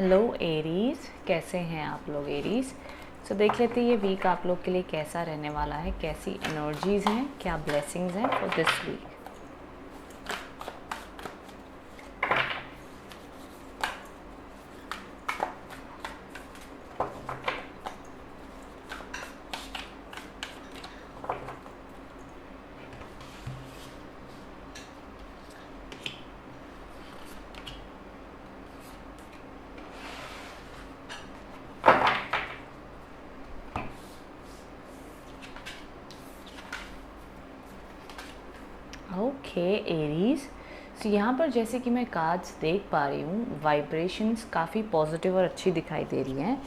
Hello Aries, कैसे हैं आप लोग एरीज। सो देख लेते हैं ये वीक आप लोग के लिए कैसा रहने वाला है, कैसी एनर्जीज हैं, क्या ब्लेसिंग्स हैं for this week. Okay Aries, so यहाँ पर जैसे कि मैं कार्ड्स देख पा रही हूँ, वाइब्रेशंस काफ़ी पॉजिटिव और अच्छी दिखाई दे रही हैं।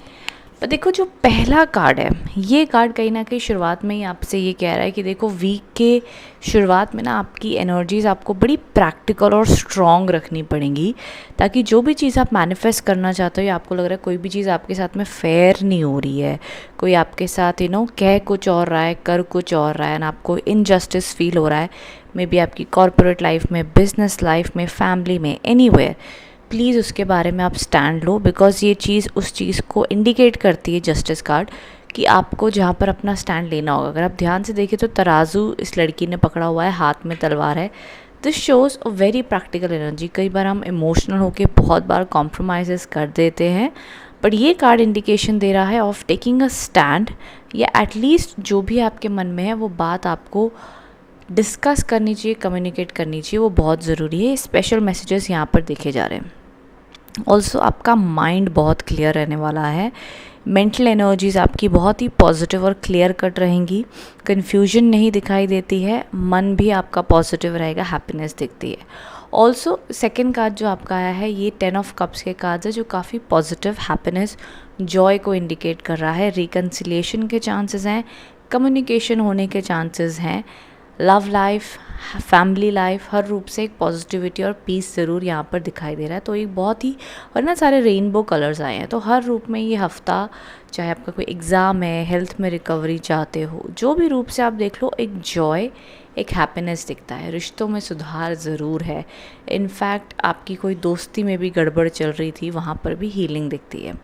पर देखो जो पहला कार्ड है, ये कार्ड कहीं ना कहीं शुरुआत में ही आपसे ये कह रहा है कि देखो वीक के शुरुआत में ना आपकी एनर्जीज़ आपको बड़ी प्रैक्टिकल और स्ट्रॉन्ग रखनी पड़ेंगी, ताकि जो भी चीज़ आप मैनिफेस्ट करना चाहते हो या आपको लग रहा है कोई भी चीज़ आपके साथ में फेयर नहीं हो रही है, कोई आपके साथ कह कुछ और रहा है, कर कुछ और रहा है, ना आपको इनजस्टिस फील हो रहा है, मे बी आपकी कॉर्पोरेट लाइफ में, बिजनेस लाइफ में, फैमिली में, एनीवेयर, प्लीज़ उसके बारे में आप स्टैंड लो। बिकॉज़ ये चीज़ उस चीज़ को इंडिकेट करती है, जस्टिस कार्ड, कि आपको जहाँ पर अपना स्टैंड लेना होगा। अगर आप ध्यान से देखें तो तराजू इस लड़की ने पकड़ा हुआ है, हाथ में तलवार है। This shows a very practical energy. कई बार हम इमोशनल होकर बहुत बार कॉम्प्रोमाइज़ कर देते हैं, बट ये कार्ड इंडिकेशन दे रहा है ऑफ टेकिंग अ स्टैंड, या एटलीस्ट जो भी आपके मन में है वो बात आपको डिस्कस करनी चाहिए, कम्युनिकेट करनी चाहिए, वो बहुत ज़रूरी है। स्पेशल मैसेजेस यहाँ पर देखे जा रहे हैं। ऑल्सो आपका माइंड बहुत क्लियर रहने वाला है, मेंटल एनर्जीज़ आपकी बहुत ही पॉजिटिव और क्लियर कट रहेंगी, कन्फ्यूजन नहीं दिखाई देती है, मन भी आपका पॉजिटिव रहेगा, हैप्पीनेस दिखती है। ऑल्सो सेकेंड कार्ड जो आपका आया है, ये 10 ऑफ कप्स के कार्ड्स है, जो काफ़ी पॉजिटिव, हैप्पीनेस, जॉय को इंडिकेट कर रहा है। रिकन्सिलिएशन के चांसेस हैं, कम्युनिकेशन होने के चांसेस हैं, लव लाइफ, फैमिली लाइफ, हर रूप से एक पॉजिटिविटी और पीस ज़रूर यहाँ पर दिखाई दे रहा है। तो एक बहुत ही, और ना सारे रेनबो कलर्स आए हैं, तो हर रूप में ये हफ्ता, चाहे आपका कोई एग्ज़ाम है, हेल्थ में रिकवरी चाहते हो, जो भी रूप से आप देख लो, एक जॉय, एक हैप्पीनेस दिखता है। रिश्तों में सुधार ज़रूर है। इनफैक्ट आपकी कोई दोस्ती में भी गड़बड़ चल रही थी, वहाँ पर भी हीलिंग दिखती है।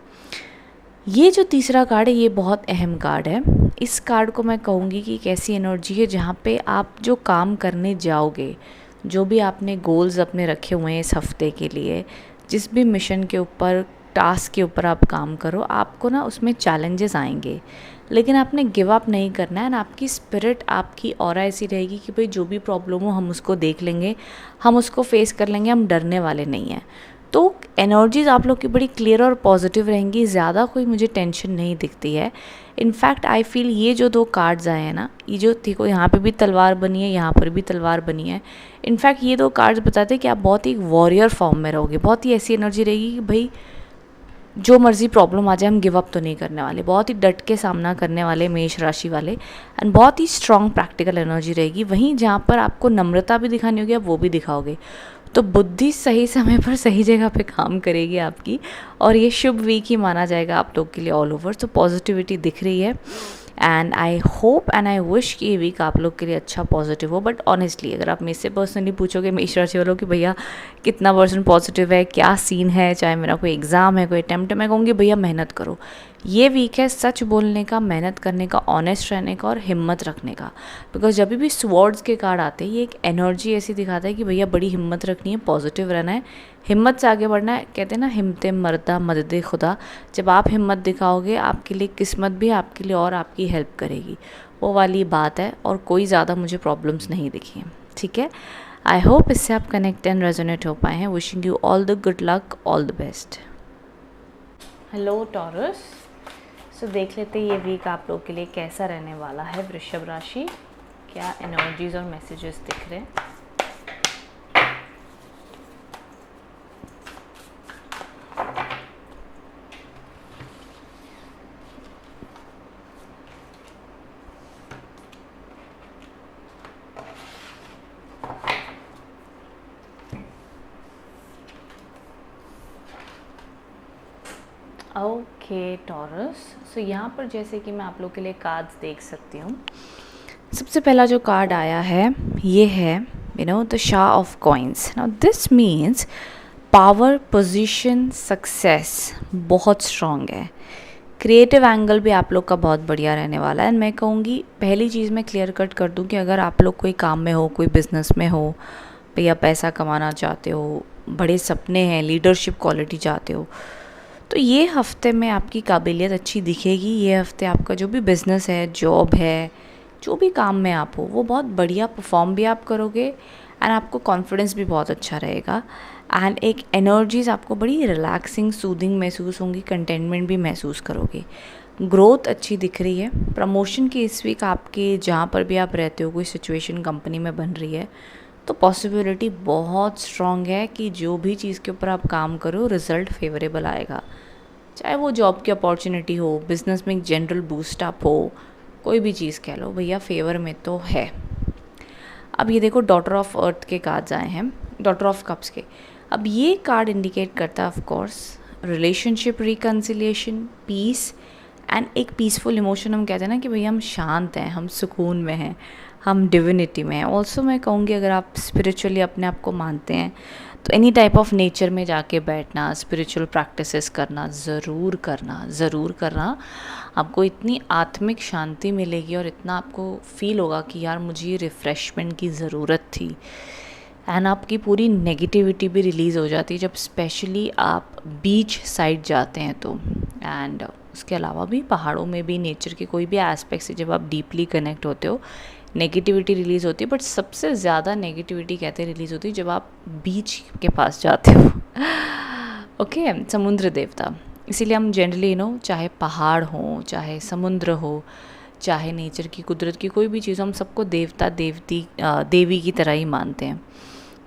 ये जो तीसरा कार्ड है, ये बहुत अहम कार्ड है। इस कार्ड को मैं कहूँगी कि एक ऐसी एनर्जी है जहाँ पे आप जो काम करने जाओगे, जो भी आपने गोल्स अपने रखे हुए हैं इस हफ्ते के लिए, जिस भी मिशन के ऊपर, टास्क के ऊपर आप काम करो, आपको ना उसमें चैलेंजेस आएंगे, लेकिन आपने गिव अप नहीं करना है। ना आपकी स्पिरिट, आपकी ऑरा ऐसी रहेगी कि भाई जो भी प्रॉब्लम हो हम उसको देख लेंगे, हम उसको फेस कर लेंगे, हम डरने वाले नहीं हैं। तो एनर्जीज़ आप लोग की बड़ी क्लियर और पॉजिटिव रहेंगी, ज़्यादा कोई मुझे टेंशन नहीं दिखती है। इनफैक्ट आई फील ये जो दो कार्ड्स आए हैं ना, ये जो देखो यहाँ पे भी तलवार बनी है, यहाँ पर भी तलवार बनी है। इनफैक्ट ये दो कार्ड्स बताते हैं कि आप बहुत ही वॉरियर फॉर्म में रहोगे, बहुत ही ऐसी एनर्जी रहेगी कि भाई जो मर्ज़ी प्रॉब्लम आ जाए हम गिव अप तो नहीं करने वाले, बहुत ही डट के सामना करने वाले मेष राशि वाले, एंड बहुत ही स्ट्रॉन्ग प्रैक्टिकल एनर्जी रहेगी। वहीं जहाँ पर आपको नम्रता भी दिखानी होगी, आप वो भी दिखाओगे। तो बुद्धि सही समय पर सही जगह पे काम करेगी आपकी, और ये शुभ वीक ही माना जाएगा आप लोग के लिए ऑल ओवर। तो पॉजिटिविटी दिख रही है, and I hope and I wish कि ये वीक आप लोग के लिए अच्छा पॉजिटिव हो। बट ऑनेस्टली अगर आप मुझसे पर्सनली पूछोगे मेष राशि वालों कि भैया कितना % पॉजिटिव है, क्या सीन है, चाहे मेरा कोई एग्ज़ाम है, कोई अटैम्प्ट है, मैं कहूँगी भैया मेहनत करो। ये वीक है सच बोलने का, मेहनत करने का, ऑनेस्ट रहने का और हिम्मत रखने का। बिकॉज जब भी स्वॉर्ड्स के कार्ड आते हैं, ये एक एनर्जी ऐसी दिखाता है कि भैया बड़ी हिम्मत रखनी है, पॉजिटिव रहना है, हिम्मत से आगे बढ़ना है। कहते हैं ना, हिम्मते मर्दा मदद खुदा। जब आप हिम्मत दिखाओगे, आपके लिए किस्मत भी आपके लिए और आपकी हेल्प करेगी, वो वाली बात है। और कोई ज़्यादा मुझे प्रॉब्लम्स नहीं दिखी हैं, ठीक है। आई होप इससे आप कनेक्ट एंड रेजोनेट हो पाए हैं। Wishing you all the good luck, all the best. Hello Taurus, so देख लेते हैं ये वीक आप लोग के लिए कैसा रहने वाला है। वृषभ राशि, क्या एनर्जीज और मैसेजेस दिख रहे हैं। ओके टॉरस, सो यहाँ पर जैसे कि मैं आप लोग के लिए कार्ड्स देख सकती हूँ। सबसे पहला जो कार्ड आया है, ये है the Shah of coins. Now this means power, position, success बहुत स्ट्रॉन्ग है। क्रिएटिव एंगल भी आप लोग का बहुत बढ़िया रहने वाला है। एंड मैं कहूँगी पहली चीज़ मैं क्लियर कट कर दूँ कि अगर आप लोग कोई काम में हो, कोई बिज़नेस में हो, या पैसा कमाना चाहते हो, बड़े सपने हैं, लीडरशिप क्वालिटी चाहते हो, तो ये हफ्ते में आपकी काबिलियत अच्छी दिखेगी। ये हफ्ते आपका जो भी बिज़नेस है, जॉब है, जो भी काम में आप हो, वो बहुत बढ़िया परफॉर्म भी आप करोगे एंड आपको कॉन्फिडेंस भी बहुत अच्छा रहेगा। एंड एक एनर्जीज़ आपको बड़ी रिलैक्सिंग, सूदिंग महसूस होंगी, कंटेनमेंट भी महसूस करोगे। ग्रोथ अच्छी दिख रही है। प्रमोशन की इस वीक आपके जहाँ पर भी आप रहते हो कोई सिचुएशन कंपनी में बन रही है, तो पॉसिबिलिटी बहुत स्ट्रॉन्ग है कि जो भी चीज़ के ऊपर आप काम करो रिज़ल्ट फेवरेबल आएगा। चाहे वो जॉब की अपॉर्चुनिटी हो, बिज़नेस में एक जनरल बूस्ट अप हो, कोई भी चीज़ कह लो, भैया फेवर में तो है। अब ये देखो डॉटर ऑफ अर्थ के कार्ड्स आए हैं, डॉटर ऑफ कप्स के। अब ये कार्ड इंडिकेट करता है of course relationship reconciliation, peace and एक पीसफुल इमोशन। हम कहते हैं ना कि भैया हम शांत हैं, हम सुकून में हैं, हम डिविनिटी में हैं। ऑल्सो मैं कहूँगी अगर आप स्पिरिचुअली अपने आप को मानते हैं तो एनी टाइप ऑफ नेचर में जाके बैठना, स्पिरिचुअल प्रैक्टिसेस करना, ज़रूर करना। आपको इतनी आत्मिक शांति मिलेगी और इतना आपको फील होगा कि यार मुझे ये रिफ़्रेशमेंट की ज़रूरत थी। एंड आपकी पूरी नेगेटिविटी भी रिलीज़ हो जाती है जब स्पेशली आप बीच साइड जाते हैं तो। एंड उसके अलावा भी पहाड़ों में भी नेचर के कोई भी एस्पेक्ट से जब आप डीपली कनेक्ट होते हो, नेगेटिविटी रिलीज़ होती है। बट सबसे ज़्यादा नेगेटिविटी कहते हैं रिलीज़ होती है जब आप बीच के पास जाते हो। ओके, समुद्र देवता। इसीलिए हम जनरली चाहे पहाड़ हो, चाहे समुद्र हो, चाहे नेचर की, कुदरत की कोई भी चीज़, हम सबको देवता देवी की तरह ही मानते हैं।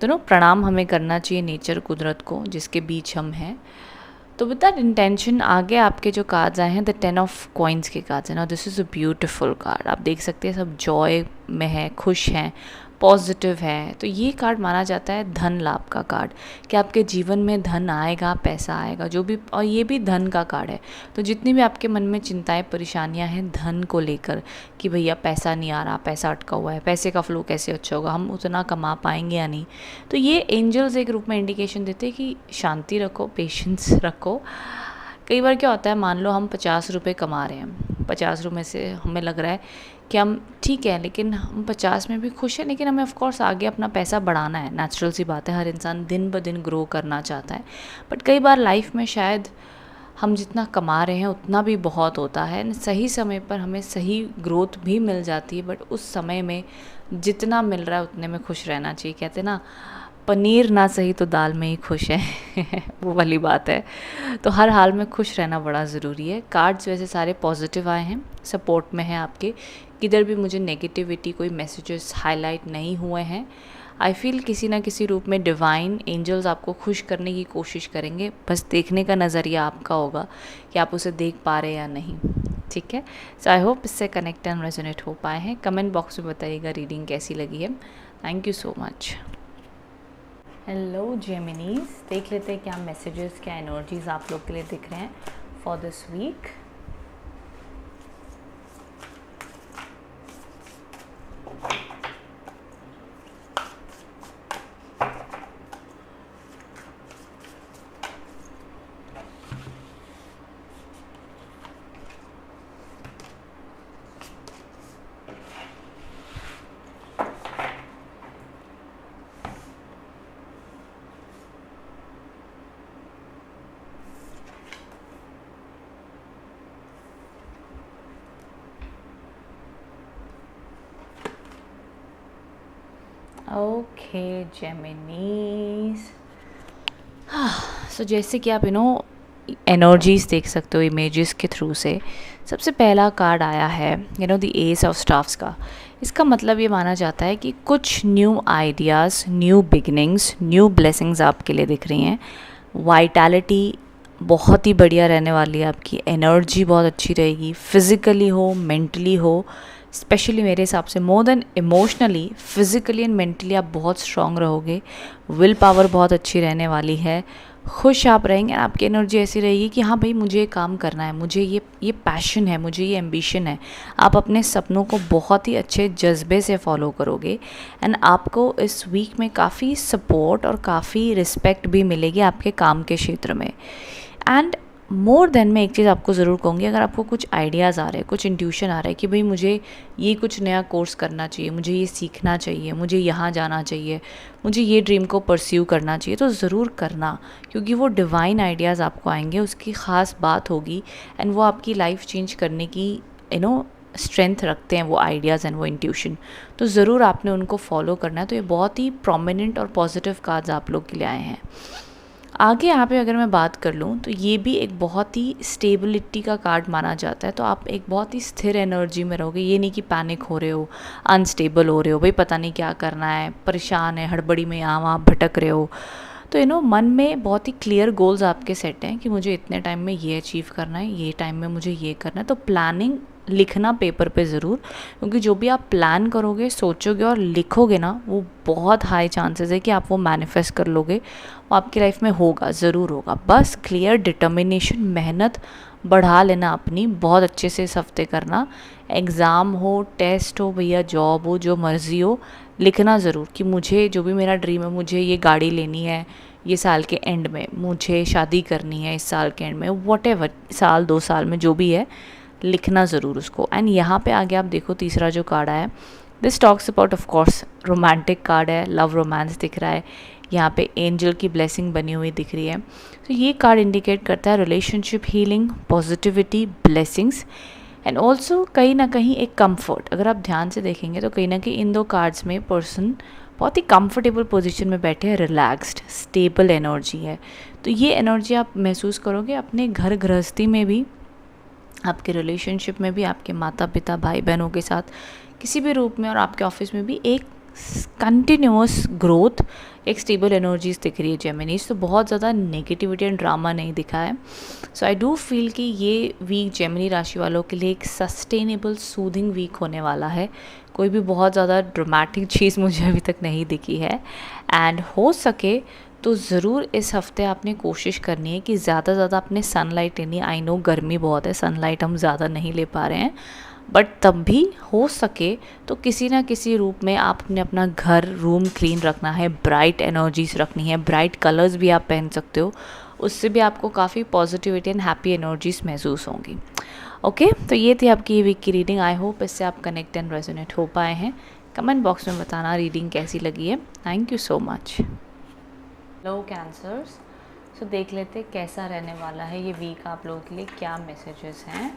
तो प्रणाम हमें करना चाहिए नेचर, कुदरत को जिसके बीच हम हैं। तो विद दैट इंटेंशन आगे आपके जो कार्ड्स आए हैं, द 10 ऑफ कॉइन्स के कार्ड्स हैं ना, this is a beautiful card. आप देख सकते हैं सब जॉय में है, खुश हैं, पॉजिटिव है। तो ये कार्ड माना जाता है धन लाभ का कार्ड, कि आपके जीवन में धन आएगा, पैसा आएगा, जो भी। और ये भी धन का कार्ड है। तो जितनी भी आपके मन में चिंताएं, परेशानियां हैं धन को लेकर कि भैया पैसा नहीं आ रहा, पैसा अटका हुआ है, पैसे का फ्लो कैसे अच्छा होगा, हम उतना कमा पाएंगे या नहीं, तो ये एंजल्स एक रूप में इंडिकेशन देते हैं कि शांति रखो, पेशेंस रखो। कई बार क्या होता है, मान लो हम 50 रुपये कमा रहे हैं, 50 रुपये से हमें लग रहा है कि हम ठीक है, लेकिन हम 50 में भी खुश हैं, लेकिन हमें ऑफ कोर्स आगे अपना पैसा बढ़ाना है। नेचुरल सी बात है, हर इंसान दिन ब दिन ग्रो करना चाहता है। बट कई बार लाइफ में शायद हम जितना कमा रहे हैं उतना भी बहुत होता है। सही समय पर हमें सही ग्रोथ भी मिल जाती है, बट उस समय में जितना मिल रहा है उतने में खुश रहना चाहिए। कहते हैं ना, पनीर ना सही तो दाल में ही खुश है। वो वाली बात है। तो हर हाल में खुश रहना बड़ा ज़रूरी है। कार्ड्स वैसे सारे पॉजिटिव आए हैं, सपोर्ट में हैं आपके। किधर भी मुझे नेगेटिविटी, कोई मैसेजेस हाईलाइट नहीं हुए हैं। आई फील किसी ना किसी रूप में डिवाइन एंजल्स आपको खुश करने की कोशिश करेंगे। बस देखने का नज़रिया आपका होगा कि आप उसे देख पा रहे हैं या नहीं। ठीक है, सो आई होप इससे कनेक्ट एंड रेजोनेट हो पाए हैं। कमेंट बॉक्स में बताइएगा रीडिंग कैसी लगी है। Thank you so much. Hello Geminis, देख लेते हैं क्या मैसेजेस, क्या एनर्जीज आप लोग के लिए दिख रहे हैं फॉर दिस वीक। ओके जेमिनीज, सो जैसे कि आप एनर्जीज देख सकते हो इमेजेस के थ्रू से। सबसे पहला कार्ड आया है द एस ऑफ स्टाफ्स का। इसका मतलब ये माना जाता है कि कुछ new ideas, new beginnings, new blessings आपके लिए दिख रही हैं। वाइटैलिटी बहुत ही बढ़िया रहने वाली है, आपकी एनर्जी बहुत अच्छी रहेगी, फिज़िकली हो, मेंटली हो। स्पेशली मेरे हिसाब से more than emotionally, physically and mentally आप बहुत स्ट्रांग रहोगे। विल पावर बहुत अच्छी रहने वाली है। खुश आप रहेंगे, आपकी एनर्जी ऐसी रहेगी कि हाँ भाई मुझे ये काम करना है, मुझे ये पैशन है, मुझे ये एम्बिशन है। आप अपने सपनों को बहुत ही अच्छे जज्बे से फॉलो करोगे एंड आपको इस वीक में काफ़ी सपोर्ट और काफ़ी रिस्पेक्ट भी मिलेगी आपके काम के क्षेत्र में। एंड मोर देन मैं एक चीज़ आपको ज़रूर कहूँगी, अगर आपको कुछ आइडियाज़ आ रहे हैं, कुछ इंट्यूशन आ रहा है कि भाई मुझे ये कुछ नया कोर्स करना चाहिए, मुझे ये सीखना चाहिए, मुझे यहाँ जाना चाहिए, मुझे ये ड्रीम को परस्यू करना चाहिए, तो ज़रूर करना, क्योंकि वो डिवाइन आइडियाज़ आपको आएंगे, उसकी ख़ास बात होगी एंड वो आपकी लाइफ चेंज करने की स्ट्रेंथ रखते हैं वो आइडियाज़ एंड वो इंट्यूशन। तो ज़रूर आपने उनको फॉलो करना है। तो ये बहुत ही प्रोमिनेंट और पॉजिटिव कार्ड्स आप लोग के लिए आए हैं। आगे यहाँ पे अगर मैं बात कर लूँ तो ये भी एक बहुत ही स्टेबिलिटी का कार्ड माना जाता है। तो आप एक बहुत ही स्थिर एनर्जी में रहोगे, ये नहीं कि पैनिक हो रहे हो, अनस्टेबल हो रहे हो, भाई पता नहीं क्या करना है, परेशान है, हड़बड़ी में यहाँ वहाँ भटक रहे हो। तो मन में बहुत ही क्लियर गोल्स आपके सेट हैं कि मुझे इतने टाइम में ये अचीव करना है, ये टाइम में मुझे ये करना है। तो प्लानिंग लिखना पेपर पे ज़रूर, क्योंकि जो भी आप प्लान करोगे, सोचोगे और लिखोगे ना, वो बहुत हाई चांसेस है कि आप वो मैनिफेस्ट कर लोगे, वो आपकी लाइफ में होगा, ज़रूर होगा। बस क्लियर डिटर्मिनेशन, मेहनत बढ़ा लेना अपनी, बहुत अच्छे से इस हफ्ते करना। एग्ज़ाम हो, टेस्ट हो, भैया जॉब हो, जो मर्ज़ी हो, लिखना ज़रूर कि मुझे जो भी मेरा ड्रीम है, मुझे ये गाड़ी लेनी है ये साल के एंड में, मुझे शादी करनी है इस साल के एंड में, व्हाटएवर, साल 2 साल में जो भी है, लिखना ज़रूर उसको। एंड यहाँ पे आगे आप देखो तीसरा जो कार्ड है, this talks about, of course romantic card है, लव रोमांस दिख रहा है, यहाँ पे एंजल की ब्लेसिंग बनी हुई दिख रही है। तो ये कार्ड इंडिकेट करता है relationship healing, positivity, blessings and also कहीं ना कहीं एक कंफर्ट। अगर आप ध्यान से देखेंगे तो कहीं ना कहीं इन दो कार्ड्स में पर्सन बहुत ही कंफर्टेबल पोजीशन में बैठे हैं, रिलैक्स्ड, स्टेबल एनर्जी है। तो ये एनर्जी आप महसूस करोगे अपने घर गृहस्थी में भी, आपके रिलेशनशिप में भी, आपके माता पिता भाई बहनों के साथ किसी भी रूप में, और आपके ऑफिस में भी एक कंटिन्यूअस ग्रोथ, एक स्टेबल एनर्जीज दिख रही है जेमिनीज। तो बहुत ज़्यादा नेगेटिविटी एंड ड्रामा नहीं दिखा है। सो आई डू फील कि ये वीक जेमिनी राशि वालों के लिए एक सस्टेनेबल सूदिंग वीक होने वाला है। कोई भी बहुत ज़्यादा ड्रामेटिक चीज़ मुझे अभी तक नहीं दिखी है। एंड हो सके तो ज़रूर इस हफ्ते आपने कोशिश करनी है कि ज़्यादा से ज़्यादा अपने सनलाइट लेनी। आई नो गर्मी बहुत है, सनलाइट हम ज़्यादा नहीं ले पा रहे हैं, बट तब भी हो सके तो किसी ना किसी रूप में आपने अपना घर, रूम क्लीन रखना है, ब्राइट एनर्जीज रखनी है, ब्राइट कलर्स भी आप पहन सकते हो, उससे भी आपको काफ़ी पॉजिटिविटी एंड हैप्पी एनर्जीज महसूस होंगी। ओके, तो ये थी आपकी ये वीक की रीडिंग। आई होप इससे आप कनेक्ट एंड रेजोनेट हो पाए हैं। कमेंट बॉक्स में बताना रीडिंग कैसी लगी है। Thank you so much. Hello Cancers, so देख लेते कैसा रहने वाला है ये वीक, आप लोगों के लिए क्या मैसेजेस हैं।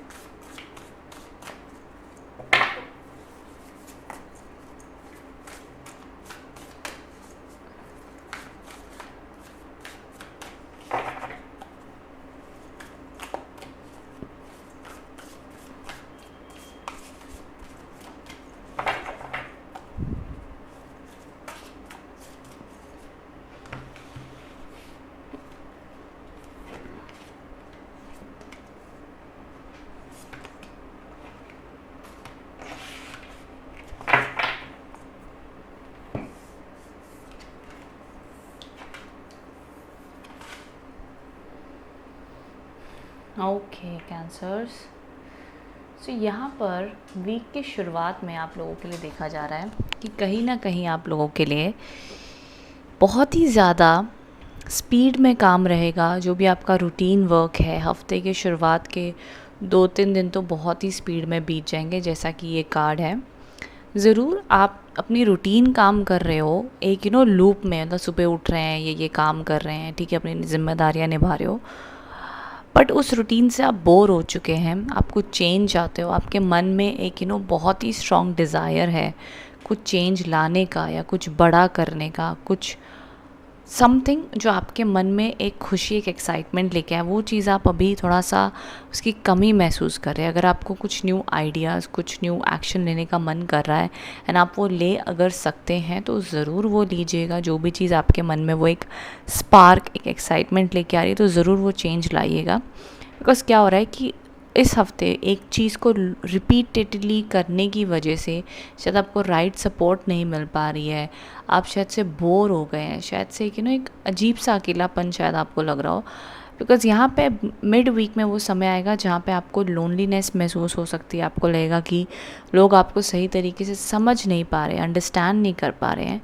ओके कैंसर्स, सो यहाँ पर वीक की शुरुआत में आप लोगों के लिए देखा जा रहा है कि कहीं ना कहीं आप लोगों के लिए बहुत ही ज़्यादा स्पीड में काम रहेगा। जो भी आपका रूटीन वर्क है, हफ्ते के शुरुआत के 2-3 दिन तो बहुत ही स्पीड में बीत जाएंगे, जैसा कि ये कार्ड है। ज़रूर आप अपनी रूटीन काम कर रहे हो, एक लूप में, मतलब सुबह उठ रहे हैं, ये काम कर रहे हैं, ठीक है, अपनी जिम्मेदारियाँ निभा रहे हो, बट उस रूटीन से आप बोर हो चुके हैं, आप कुछ चेंज चाहते हो, आपके मन में एक बहुत ही स्ट्रॉन्ग डिज़ायर है कुछ चेंज लाने का या कुछ बड़ा करने का, कुछ समथिंग जो आपके मन में एक खुशी, एक एक्साइटमेंट लेके आए, वो चीज़ आप अभी थोड़ा सा उसकी कमी महसूस कर रहे हैं। अगर आपको कुछ न्यू आइडियाज़, कुछ न्यू एक्शन लेने का मन कर रहा है एंड आप वो ले अगर सकते हैं तो ज़रूर वो लीजिएगा। जो भी चीज़ आपके मन में वो एक स्पार्क, एक एक्साइटमेंट लेके आ रही है, तो ज़रूर वो चेंज लाइएगा। बिकॉज़ क्या हो रहा है कि इस हफ्ते एक चीज़ को रिपीटेडली करने की वजह से शायद आपको राइट सपोर्ट नहीं मिल पा रही है, आप शायद से बोर हो गए हैं, शायद से एक अजीब सा अकेलापन शायद आपको लग रहा हो। बिकॉज़ यहाँ पे मिड वीक में वो समय आएगा जहाँ पे आपको लोनलीनेस महसूस हो सकती है, आपको लगेगा कि लोग आपको सही तरीके से समझ नहीं पा रहे, अंडरस्टैंड नहीं कर पा रहे हैं।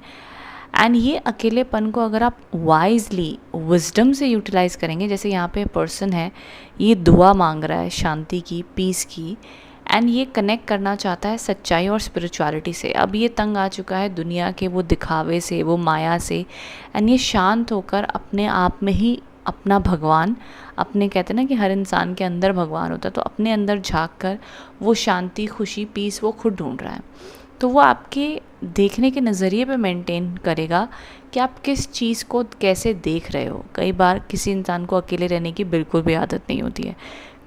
एंड ये अकेलेपन को अगर आप वाइजली विजडम से यूटिलाइज़ करेंगे, जैसे यहाँ पे पर्सन है, ये दुआ मांग रहा है शांति की, पीस की, एंड ये कनेक्ट करना चाहता है सच्चाई और स्पिरिचुअलिटी से। अब ये तंग आ चुका है दुनिया के वो दिखावे से, वो माया से, एंड ये शांत होकर अपने आप में ही अपना भगवान, अपने कहते हैं ना कि हर इंसान के अंदर भगवान होता है, तो अपने अंदर झांक कर वो शांति, खुशी, पीस वो खुद ढूंढ रहा है। तो वो आपके देखने के नज़रिए पे मेंटेन करेगा कि आप किस चीज़ को कैसे देख रहे हो। कई बार किसी इंसान को अकेले रहने की बिल्कुल भी आदत नहीं होती है।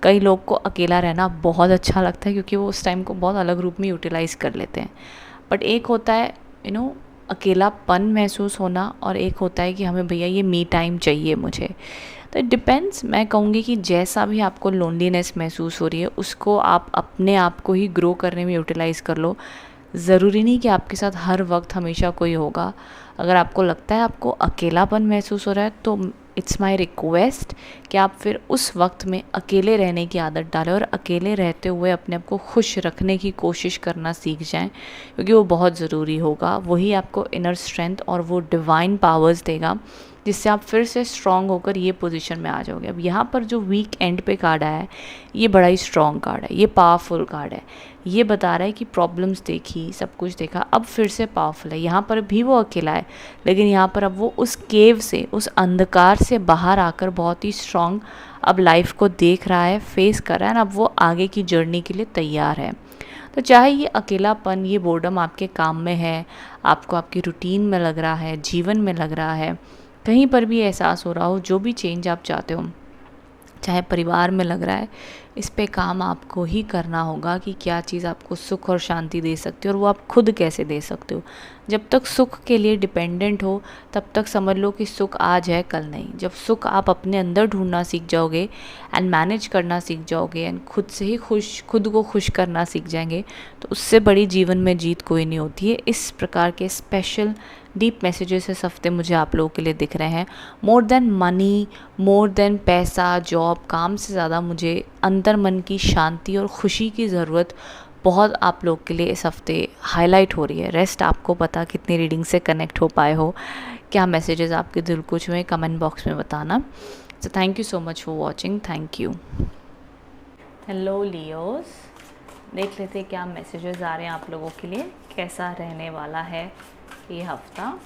कई लोग को अकेला रहना बहुत अच्छा लगता है क्योंकि वो उस टाइम को बहुत अलग रूप में यूटिलाइज़ कर लेते हैं। बट एक होता है अकेलापन महसूस होना, और एक होता है कि हमें भैया ये मी टाइम चाहिए मुझे। तो इट डिपेंड्स। मैं कहूँगी कि जैसा भी आपको लोनलीनेस महसूस हो रही है उसको आप अपने आप को ही ग्रो करने में यूटिलाइज़ कर लो। ज़रूरी नहीं कि आपके साथ हर वक्त हमेशा कोई होगा। अगर आपको लगता है आपको अकेलापन महसूस हो रहा है तो इट्स माय रिक्वेस्ट कि आप फिर उस वक्त में अकेले रहने की आदत डालें और अकेले रहते हुए अपने आप को खुश रखने की कोशिश करना सीख जाएं, क्योंकि वो बहुत ज़रूरी होगा। वही आपको इनर स्ट्रेंथ और वो डिवाइन पावर्स देगा जिससे आप फिर से स्ट्रॉन्ग होकर ये पोजीशन में आ जाओगे। अब यहाँ पर जो वीक एंड पे कार्ड आया है, ये बड़ा ही स्ट्रॉन्ग कार्ड है, ये पावरफुल कार्ड है। ये बता रहा है कि प्रॉब्लम्स देखी, सब कुछ देखा, अब फिर से पावरफुल है। यहाँ पर भी वो अकेला है, लेकिन यहाँ पर अब वो उस केव से, उस अंधकार से बाहर आकर बहुत ही स्ट्रॉन्ग अब लाइफ को देख रहा है, फेस कर रहा है, अब वो आगे की जर्नी के लिए तैयार है। तो चाहे ये अकेलापन, ये बोर्डम आपके काम में है, आपको आपकी रूटीन में लग रहा है, जीवन में लग रहा है, कहीं पर भी एहसास हो रहा हो, जो भी चेंज आप चाहते हो, चाहे परिवार में लग रहा है, इस पे काम आपको ही करना होगा कि क्या चीज़ आपको सुख और शांति दे सकती है और वो आप खुद कैसे दे सकते हो। जब तक सुख के लिए डिपेंडेंट हो तब तक समझ लो कि सुख आज है कल नहीं। जब सुख आप अपने अंदर ढूंढना सीख जाओगे एंड मैनेज करना सीख जाओगे एंड खुद से ही खुद को खुश करना सीख जाएंगे, तो उससे बड़ी जीवन में जीत कोई नहीं होती है। इस प्रकार के स्पेशल डीप मैसेजेस इस हफ्ते मुझे आप लोगों के लिए दिख रहे हैं। More than money, more than पैसा, जॉब, काम से ज़्यादा मुझे अंतर मन की शांति और खुशी की ज़रूरत बहुत आप लोग के लिए इस हफ्ते हाईलाइट हो रही है। रेस्ट आपको पता कितनी रीडिंग से कनेक्ट हो पाए हो, क्या मैसेजेस आपके दिल को छुए, कमेंट बॉक्स में बताना। So thank you so much for watching. Thank you. Hello Leos, देख लेते क्या मैसेजेस आ रहे हैं आप लोगों के लिए, कैसा रहने वाला है ये हफ्ता।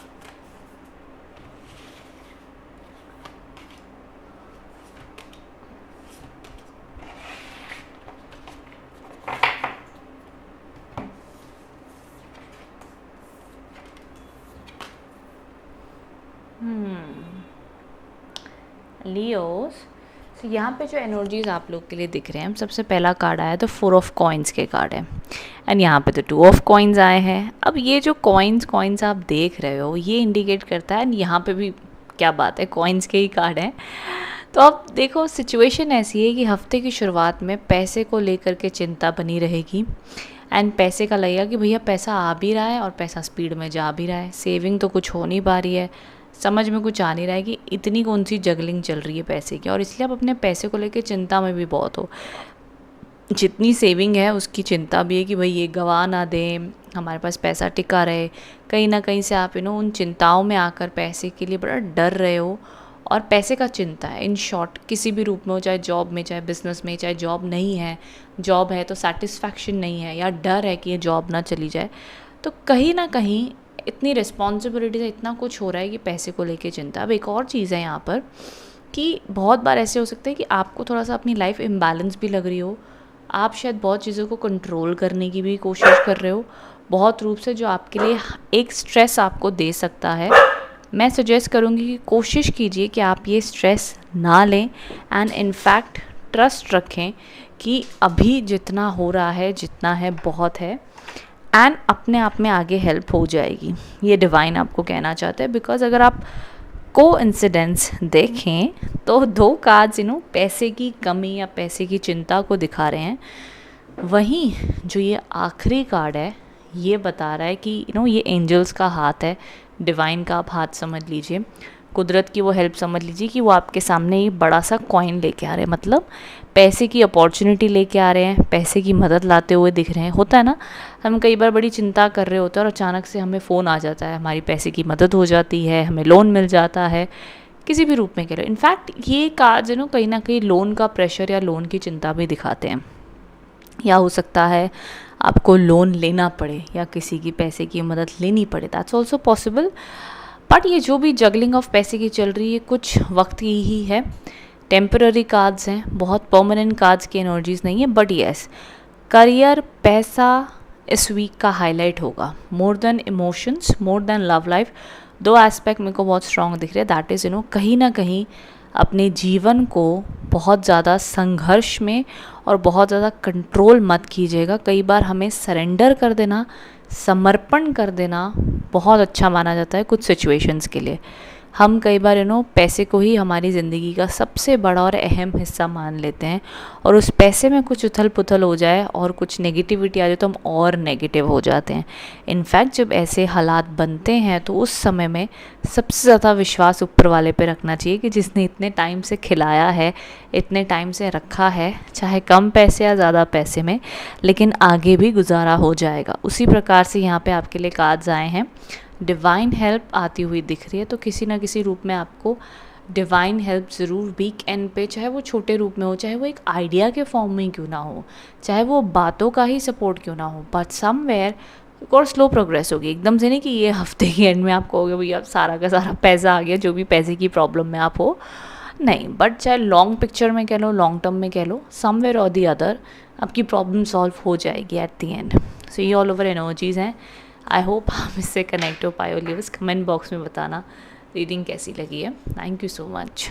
लियोस, तो यहाँ पे जो एनर्जीज आप लोग के लिए दिख रहे हैं, सबसे पहला कार्ड आया तो 4 ऑफ कॉइन्स के कार्ड है, एंड यहाँ पे तो 2 ऑफ कॉइन्स आए हैं। अब ये जो कॉइन्स आप देख रहे हो ये इंडिकेट करता है, यहाँ पे भी क्या बात है, कॉइन्स के ही कार्ड हैं। तो अब देखो सिचुएशन ऐसी है कि हफ्ते की शुरुआत में पैसे को लेकर के चिंता बनी रहेगी, एंड पैसे का लगेगा कि भैया पैसा आ भी रहा है और पैसा स्पीड में जा भी रहा है, सेविंग तो कुछ हो नहीं पा रही है, समझ में कुछ आ नहीं रहा है कि इतनी कौन सी जगलिंग चल रही है पैसे की, और इसलिए आप अपने पैसे को लेकर चिंता में भी बहुत हो। जितनी सेविंग है उसकी चिंता भी है कि भाई ये गवा ना दें, हमारे पास पैसा टिका रहे। कहीं ना कहीं से आप उन चिंताओं में आकर पैसे के लिए बड़ा डर रहे हो, और पैसे का चिंता है इन शॉर्ट, किसी भी रूप में हो, चाहे जॉब में, चाहे बिजनेस में, चाहे जॉब नहीं है, जॉब है तो सेटिस्फैक्शन नहीं है, या डर है कि ये जॉब ना चली जाए। तो कहीं ना कहीं इतनी रिस्पॉन्सिबिलिटी है, इतना कुछ हो रहा है कि पैसे को लेके चिंता। अब एक और चीज़ है यहाँ पर कि बहुत बार ऐसे हो सकता है कि आपको थोड़ा सा अपनी लाइफ इम्बैलेंस भी लग रही हो, आप शायद बहुत चीज़ों को कंट्रोल करने की भी कोशिश कर रहे हो बहुत रूप से, जो आपके लिए एक स्ट्रेस आपको दे सकता है। मैं सजेस्ट करूँगी कि कोशिश कीजिए कि आप ये स्ट्रेस ना लें, एंड इनफैक्ट ट्रस्ट रखें कि अभी जितना हो रहा है, जितना है बहुत है, एंड अपने आप में आगे हेल्प हो जाएगी। ये डिवाइन आपको कहना चाहते हैं, बिकॉज अगर आप कोइंसिडेंस देखें तो दो कार्ड्स पैसे की कमी या पैसे की चिंता को दिखा रहे हैं। वहीं जो ये आखिरी कार्ड है ये बता रहा है कि ये एंजल्स का हाथ है, डिवाइन का आप हाथ समझ लीजिए, कुदरत की वो हेल्प समझ लीजिए कि वो आपके सामने ये बड़ा सा कॉइन लेके आ रहे हैं, मतलब पैसे की अपॉर्चुनिटी लेके आ रहे हैं, पैसे की मदद लाते हुए दिख रहे हैं। होता है ना, हम कई बार बड़ी चिंता कर रहे होते हैं और अचानक से हमें फ़ोन आ जाता है, हमारी पैसे की मदद हो जाती है, हमें लोन मिल जाता है, किसी भी रूप में कह लो। इनफैक्ट ये कार्ड्स कहीं ना कहीं लोन का प्रेशर या लोन की चिंता भी दिखाते हैं, या हो सकता है आपको लोन लेना पड़े या किसी की पैसे की मदद लेनी पड़े, दैट्स ऑल्सो पॉसिबल। बट ये जो भी जगलिंग ऑफ पैसे की चल रही है कुछ वक्त की ही है, टेम्पररी कार्ड्स हैं, बहुत परमानेंट कार्ड्स की एनर्जीज नहीं है। बट येस, करियर, पैसा इस वीक का हाईलाइट होगा, more than emotions, more than love life. दो एस्पेक्ट मेरे को बहुत स्ट्रॉन्ग दिख रहे हैं, दैट इज़ कहीं ना कहीं अपने जीवन को बहुत ज़्यादा संघर्ष में और बहुत ज़्यादा कंट्रोल मत कीजिएगा। कई बार हमें सरेंडर कर देना, समर्पण कर देना बहुत अच्छा माना जाता है कुछ सिचुएशंस के लिए। हम कई बार पैसे को ही हमारी ज़िंदगी का सबसे बड़ा और अहम हिस्सा मान लेते हैं, और उस पैसे में कुछ उथल पुथल हो जाए और कुछ नेगेटिविटी आ जाए तो हम और नेगेटिव हो जाते हैं। इनफैक्ट जब ऐसे हालात बनते हैं तो उस समय में सबसे ज़्यादा विश्वास ऊपर वाले पे रखना चाहिए कि जिसने इतने टाइम से खिलाया है, इतने टाइम से रखा है, चाहे कम पैसे या ज़्यादा पैसे में, लेकिन आगे भी गुजारा हो जाएगा। उसी प्रकार से यहाँ पे आपके लिए कार्ड्स आए हैं, डिवाइन हेल्प आती हुई दिख रही है। तो किसी ना किसी रूप में आपको डिवाइन हेल्प ज़रूर वीक एंड पे, चाहे वो छोटे रूप में हो, चाहे वो एक आइडिया के फॉर्म में क्यों ना हो, चाहे वो बातों का ही सपोर्ट क्यों ना हो, बट समवेयर और स्लो प्रोग्रेस होगी। एकदम से नहीं कि ये हफ्ते के एंड में आप कहोगे भैया सारा का सारा पैसा आ गया, जो भी पैसे की प्रॉब्लम में आप हो, नहीं। बट चाहे लॉन्ग पिक्चर में कह लो, लॉन्ग टर्म में कह लो, समवेयर और दी अदर आपकी प्रॉब्लम सॉल्व हो जाएगी एट दी एंड। सो ये ऑल ओवर एनर्जीज़ हैं। आई होप आप इससे कनेक्ट हो पाए हो। बस कमेंट बॉक्स में बताना रीडिंग कैसी लगी है। Thank you so much.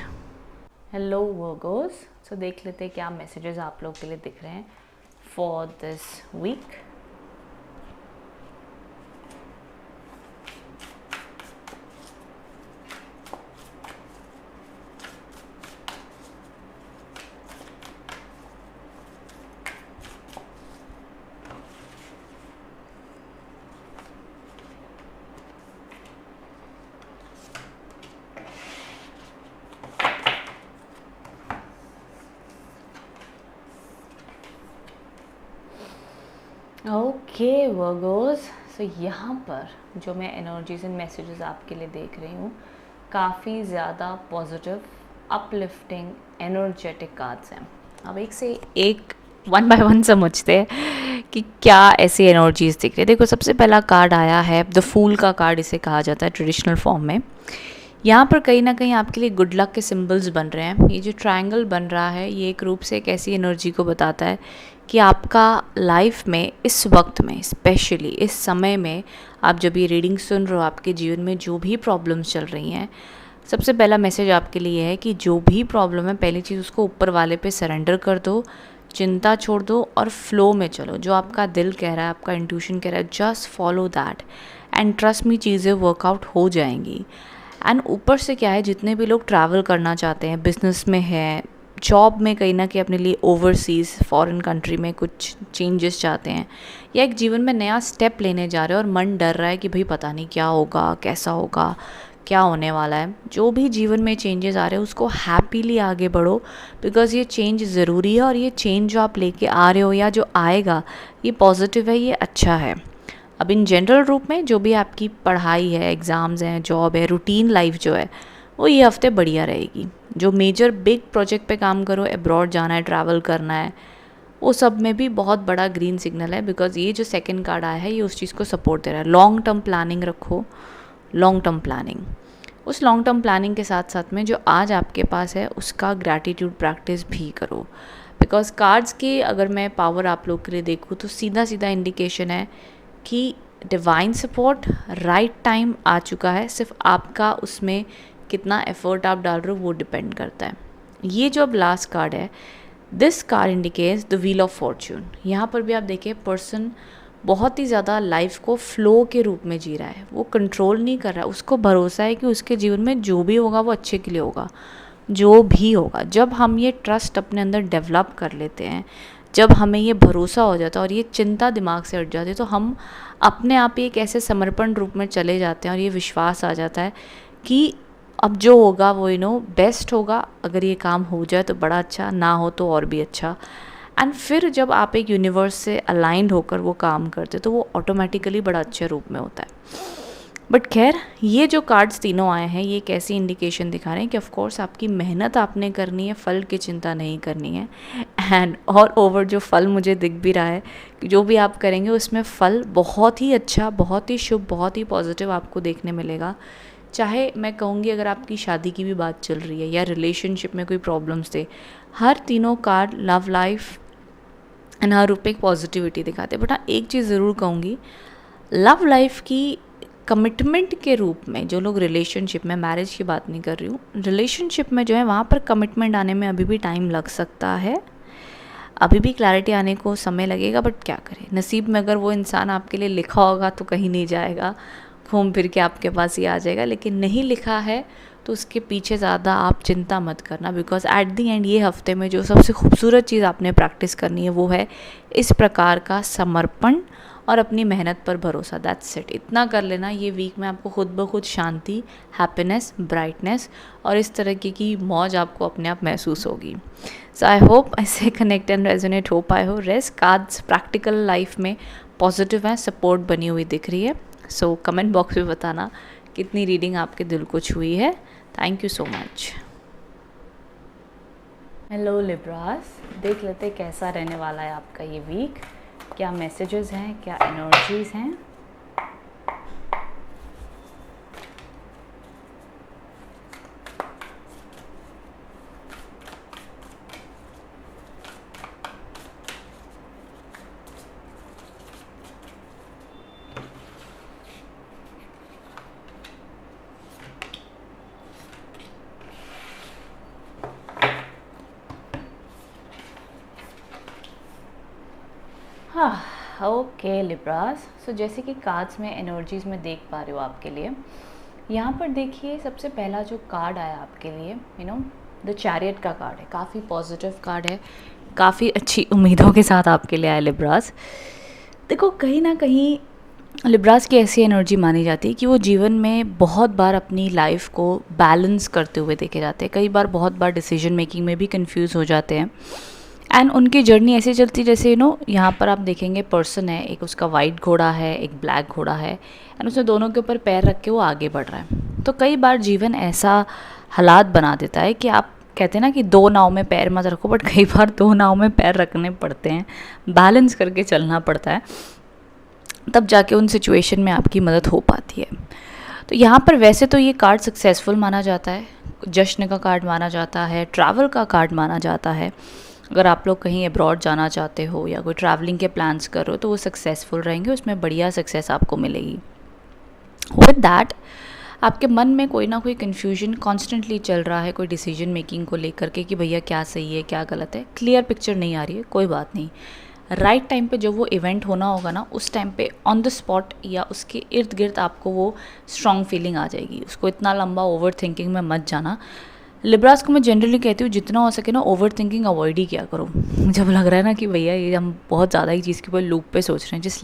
Hello Virgos, so देख लेते हैं क्या मैसेजेस आप लोग के लिए दिख रहे हैं for this week. Okay Virgos, so यहाँ पर जो मैं एनर्जीज एंड मैसेजेस आपके लिए देख रही हूँ, काफ़ी ज़्यादा पॉजिटिव, अपलिफ्टिंग, एनर्जेटिक कार्ड्स हैं। अब एक से एक वन बाय वन समझते हैं कि क्या ऐसी एनर्जीज दिख रही है। देखो, सबसे पहला कार्ड आया है द फूल का कार्ड, इसे कहा जाता है ट्रेडिशनल फॉर्म में। यहाँ पर कहीं ना कहीं आपके लिए गुड लक के सिंबल्स बन रहे हैं। ये जो ट्रायंगल बन रहा है ये एक रूप से एक ऐसी एनर्जी को बताता है कि आपका लाइफ में इस वक्त में, स्पेशली इस समय में, आप जब ये रीडिंग सुन रहे हो, आपके जीवन में जो भी प्रॉब्लम्स चल रही हैं, सबसे पहला मैसेज आपके लिए है कि जो भी प्रॉब्लम है, पहली चीज़ उसको ऊपर वाले पे सरेंडर कर दो, चिंता छोड़ दो और फ्लो में चलो। जो आपका दिल कह रहा है, आपका इंट्यूशन कह रहा है, just follow that and trust me, चीज़ें वर्कआउट हो जाएंगी। एंड ऊपर से क्या है, जितने भी लोग ट्रैवल करना चाहते हैं, बिजनेस में है, जॉब में कहीं ना कहीं अपने लिए ओवरसीज़ फॉरेन कंट्री में कुछ चेंजेस चाहते हैं, या एक जीवन में नया स्टेप लेने जा रहे हैं और मन डर रहा है कि भाई पता नहीं क्या होगा, कैसा होगा, क्या होने वाला है, जो भी जीवन में चेंजेस आ रहे हैं उसको हैप्पीली आगे बढ़ो, बिकॉज़ ये चेंज ज़रूरी है। और ये चेंज जो आप लेके आ रहे हो या जो आएगा, ये पॉजिटिव है, ये अच्छा है। अब इन जनरल रूप में जो भी आपकी पढ़ाई है, एग्ज़ाम्स हैं, जॉब है, रूटीन लाइफ जो है, वो ये हफ्ते बढ़िया रहेगी। जो मेजर बिग प्रोजेक्ट पे काम करो, अब्रॉड जाना है, ट्रैवल करना है, वो सब में भी बहुत बड़ा ग्रीन सिग्नल है, बिकॉज ये जो सेकंड कार्ड आया है ये उस चीज़ को सपोर्ट दे रहा है। लॉन्ग टर्म प्लानिंग रखो, लॉन्ग टर्म प्लानिंग। उस लॉन्ग टर्म प्लानिंग के साथ साथ में जो आज आपके पास है उसका ग्रैटिट्यूड प्रैक्टिस भी करो, बिकॉज कार्ड्स की अगर मैं पावर आप लोग के लिए देखूँ तो सीधा सीधा इंडिकेशन है कि डिवाइन सपोर्ट राइट टाइम आ चुका है। सिर्फ आपका उसमें कितना एफर्ट आप डाल रहे हो वो डिपेंड करता है। ये जो अब लास्ट कार्ड है, this card indicates the wheel of Fortune. यहाँ पर भी आप देखिए पर्सन बहुत ही ज़्यादा लाइफ को फ़्लो के रूप में जी रहा है, वो कंट्रोल नहीं कर रहा है, उसको भरोसा है कि उसके जीवन में जो भी होगा वो अच्छे के लिए होगा, जो भी होगा। जब हम ये ट्रस्ट अपने अंदर डेवलप कर लेते हैं, जब हमें ये भरोसा हो जाता है और ये चिंता दिमाग से हट जाती है, तो हम अपने आप ही एक ऐसे समर्पण रूप में चले जाते हैं और ये विश्वास आ जाता है कि अब जो होगा वो बेस्ट होगा। अगर ये काम हो जाए तो बड़ा अच्छा, ना हो तो और भी अच्छा। एंड फिर जब आप एक यूनिवर्स से अलाइंड होकर वो काम करते तो वो ऑटोमेटिकली बड़ा अच्छे रूप में होता है। बट खैर, ये जो कार्ड्स तीनों आए हैं ये एक ऐसी इंडिकेशन दिखा रहे हैं कि ऑफ कोर्स आपकी मेहनत आपने करनी है, फल की चिंता नहीं करनी है। एंड ऑल ओवर जो फल मुझे दिख भी रहा है कि जो भी आप करेंगे उसमें फल बहुत ही अच्छा, बहुत ही शुभ, बहुत ही पॉजिटिव आपको देखने मिलेगा। चाहे मैं कहूँगी अगर आपकी शादी की भी बात चल रही है या रिलेशनशिप में कोई प्रॉब्लम्स थे, हर तीनों कार्ड लव लाइफ एंड हर रूप एक पॉजिटिविटी दिखाते हैं। बट हाँ, एक चीज़ ज़रूर कहूँगी, लव लाइफ की कमिटमेंट के रूप में जो लोग रिलेशनशिप में, मैरिज की बात नहीं कर रही हूँ, रिलेशनशिप में जो है वहाँ पर कमिटमेंट आने में अभी भी टाइम लग सकता है, अभी भी क्लैरिटी आने को समय लगेगा। बट क्या करें, नसीब में अगर वो इंसान आपके लिए लिखा होगा तो कहीं नहीं जाएगा, घूम फिर के आपके पास ही आ जाएगा। लेकिन नहीं लिखा है तो उसके पीछे ज़्यादा आप चिंता मत करना, बिकॉज एट दी एंड ये हफ्ते में जो सबसे खूबसूरत चीज़ आपने प्रैक्टिस करनी है वो है इस प्रकार का समर्पण और अपनी मेहनत पर भरोसा। That's it. इतना कर लेना, ये वीक में आपको खुद ब खुद शांति, हैप्पीनेस, ब्राइटनेस और इस तरीके की मौज आपको अपने आप महसूस होगी। सो आई होप ऐसे कनेक्ट एंड रेजोनेट हो पाए हो। रेस्ट कार्ड्स प्रैक्टिकल लाइफ में पॉजिटिव हैं, सपोर्ट बनी हुई दिख रही है। सो कमेंट बॉक्स में बताना कितनी रीडिंग आपके दिल को छुई है। Thank you so much. Hello Libras, देख लेते कैसा रहने वाला है आपका ये वीक, क्या मैसेजेस हैं, क्या एनर्जीज हैं। हाँ, ओके लिब्रास। सो जैसे कि कार्ड्स में एनर्जीज में देख पा रहे हो आपके लिए, यहाँ पर देखिए सबसे पहला जो कार्ड आया आपके लिए, द चैरियट का कार्ड है। काफ़ी पॉजिटिव कार्ड है, काफ़ी अच्छी उम्मीदों के साथ आपके लिए आया लिब्रास। देखो, कहीं ना कहीं लिब्रास की ऐसी एनर्जी मानी जाती है कि वो जीवन में बहुत बार अपनी लाइफ को बैलेंस करते हुए देखे जाते हैं। कई बार बहुत बार डिसीजन मेकिंग में भी कंफ्यूज हो जाते हैं। एंड उनकी जर्नी ऐसे चलती जैसे यहाँ पर आप देखेंगे पर्सन है, एक उसका वाइट घोड़ा है, एक ब्लैक घोड़ा है, एंड उसने दोनों के ऊपर पैर रख के वो आगे बढ़ रहा है। तो कई बार जीवन ऐसा हालात बना देता है कि आप कहते हैं ना कि दो नाव में पैर मत रखो, बट कई बार दो नाव में पैर रखने पड़ते हैं, बैलेंस करके चलना पड़ता है, तब जाके उन सिचुएशन में आपकी मदद हो पाती है। तो यहाँ पर वैसे तो ये कार्ड सक्सेसफुल माना जाता है, जश्न का कार्ड माना जाता है, ट्रैवल का कार्ड माना जाता है। अगर आप लोग कहीं अब्रॉड जाना चाहते हो या कोई ट्रैवलिंग के प्लान्स कर रहे हो तो वो सक्सेसफुल रहेंगे, उसमें बढ़िया सक्सेस आपको मिलेगी। विद दैट, आपके मन में कोई ना कोई कन्फ्यूजन कॉन्स्टेंटली चल रहा है, कोई डिसीजन मेकिंग को लेकर के कि भैया क्या सही है क्या गलत है, क्लियर पिक्चर नहीं आ रही है, कोई बात नहीं। राइट टाइम पे जब वो इवेंट होना होगा ना, उस टाइम पे ऑन द स्पॉट या उसके इर्द गिर्द आपको वो स्ट्रॉन्ग फीलिंग आ जाएगी। उसको इतना लंबा ओवर थिंकिंग में मत जाना। लिब्रास को मैं जनरली कहती हूँ जितना हो सके ना ओवर थिंकिंग अवॉइड ही किया करो। जब लग रहा है ना कि भैया ये हम बहुत ज़्यादा ही चीज़ के ऊपर लूप पे सोच रहे हैं, जस्ट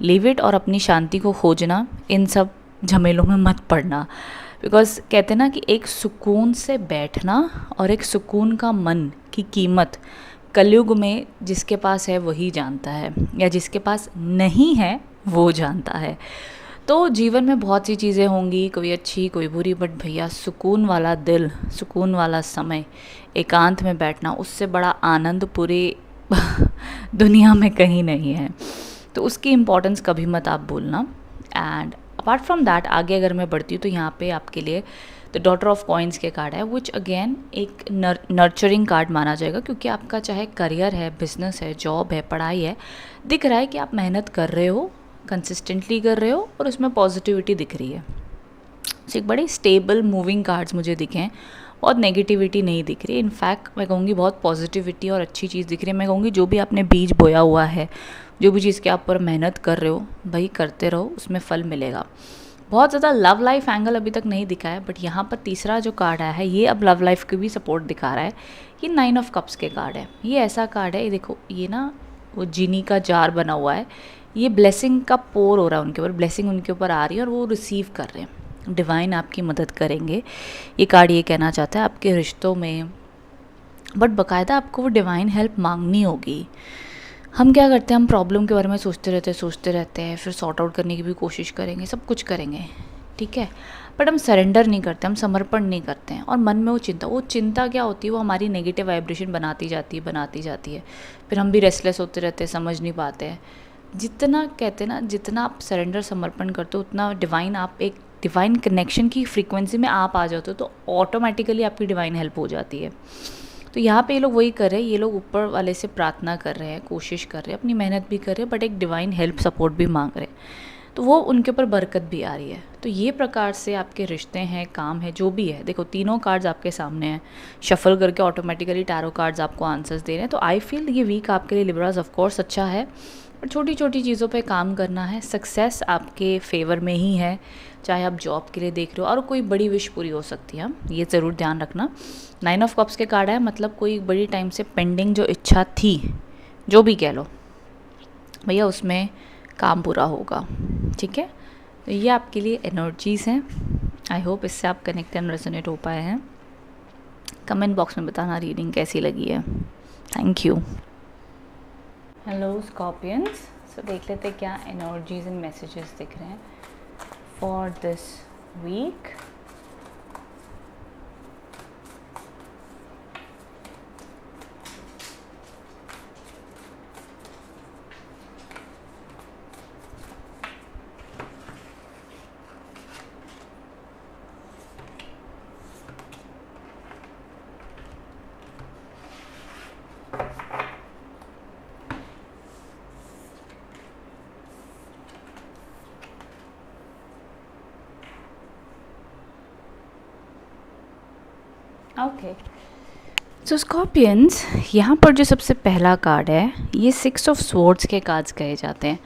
लीव इट और अपनी शांति को खोजना, इन सब झमेलों में मत पड़ना। बिकॉज कहते हैं ना कि एक सुकून से बैठना और एक सुकून का मन की कीमत कलयुग में जिसके पास है वही जानता है, या जिसके पास नहीं है वो जानता है। तो जीवन में बहुत सी चीज़ें होंगी, कोई अच्छी कोई बुरी, बट भैया सुकून वाला दिल, सुकून वाला समय, एकांत में बैठना, उससे बड़ा आनंद पूरी दुनिया में कहीं नहीं है। तो उसकी इम्पोर्टेंस कभी मत आप भूलना। एंड अपार्ट फ्रॉम दैट आगे अगर मैं बढ़ती हूँ तो यहाँ पे आपके लिए द डॉटर ऑफ कॉइन्स के कार्ड है, विच अगेन एक नर्चरिंग कार्ड माना जाएगा, क्योंकि आपका चाहे करियर है, बिजनेस है, जॉब है, पढ़ाई है, दिख रहा है कि आप मेहनत कर रहे हो, कंसिस्टेंटली कर रहे हो और उसमें पॉजिटिविटी दिख रही है। तो एक बड़े स्टेबल मूविंग कार्ड्स मुझे दिखे हैं, बहुत नेगेटिविटी नहीं दिख रही, इनफैक्ट मैं कहूँगी बहुत पॉजिटिविटी और अच्छी चीज़ दिख रही है। मैं कहूँगी जो भी आपने बीज बोया हुआ है, जो भी चीज़ के आप पर मेहनत कर रहे हो भाई करते रहो, उसमें फल मिलेगा। बहुत ज़्यादा लव लाइफ एंगल अभी तक नहीं दिखा है, बट यहाँ पर तीसरा जो कार्ड आया है ये अब लव लाइफ की भी सपोर्ट दिखा रहा है। ये 9 ऑफ कप्स के कार्ड है। ये ऐसा कार्ड है, ये देखो ये ना वो जीनी का जार बना हुआ है, ये ब्लेसिंग का पोर हो रहा है उनके ऊपर, ब्लेसिंग उनके ऊपर आ रही है और वो रिसीव कर रहे हैं, डिवाइन आपकी मदद करेंगे। ये कार्ड ये कहना चाहता है आपके रिश्तों में, बट बाकायदा आपको वो डिवाइन हेल्प मांगनी होगी। हम क्या करते हैं, हम प्रॉब्लम के बारे में सोचते रहते हैं, फिर सॉर्ट आउट करने की भी कोशिश करेंगे, सब कुछ करेंगे, ठीक है, बट हम सरेंडर नहीं करते, हम समर्पण नहीं करते हैं। और मन में वो चिंता क्या होती है, वो हमारी नेगेटिव वाइब्रेशन बनाती जाती है। फिर हम भी रेस्टलेस होते रहते हैं, समझ नहीं पाते हैं। जितना कहते हैं ना, जितना आप सरेंडर समर्पण करते हो उतना डिवाइन, आप एक डिवाइन कनेक्शन की फ्रीक्वेंसी में आप आ जाते हो, तो ऑटोमेटिकली आपकी डिवाइन हेल्प हो जाती है। तो यहाँ पे ये लोग वही कर रहे हैं, ये लोग ऊपर वाले से प्रार्थना कर रहे हैं, कोशिश कर रहे हैं, अपनी मेहनत भी कर रहे हैं, बट एक डिवाइन हेल्प सपोर्ट भी मांग रहे हैं, तो वो उनके ऊपर बरकत भी आ रही है। तो ये प्रकार से आपके रिश्ते हैं, काम है, जो भी है, देखो तीनों कार्ड्स आपके सामने हैं, शफल करके ऑटोमेटिकली टैरो कार्ड्स आपको आंसर्स दे रहे हैं। तो आई फील ये वीक आपके लिए लिब्रास ऑफ कोर्स अच्छा है, पर छोटी छोटी चीज़ों पे काम करना है, सक्सेस आपके फेवर में ही है, चाहे आप जॉब के लिए देख रहे हो, और कोई बड़ी विश पूरी हो सकती है, ये ज़रूर ध्यान रखना। 9 ऑफ कप्स के कार्ड है, मतलब कोई बड़ी टाइम से पेंडिंग जो इच्छा थी, जो भी कह लो भैया, उसमें काम पूरा होगा, ठीक है। तो ये आपके लिए एनर्जीज़ हैं। आई होप इससे आप कनेक्ट एंड रेजोनेट हो पाए हैं। कमेंट बॉक्स में बताना रीडिंग कैसी लगी है। Thank you. हेलो स्कॉर्पियंस, सो देख लेते हैं क्या एनर्जीज एंड मैसेजेस दिख रहे हैं for this week. Okay, so scorpions, यहाँ पर जो सबसे पहला कार्ड है ये 6 ऑफ स्वॉर्ड्स के कार्ड्स कहे जाते हैं।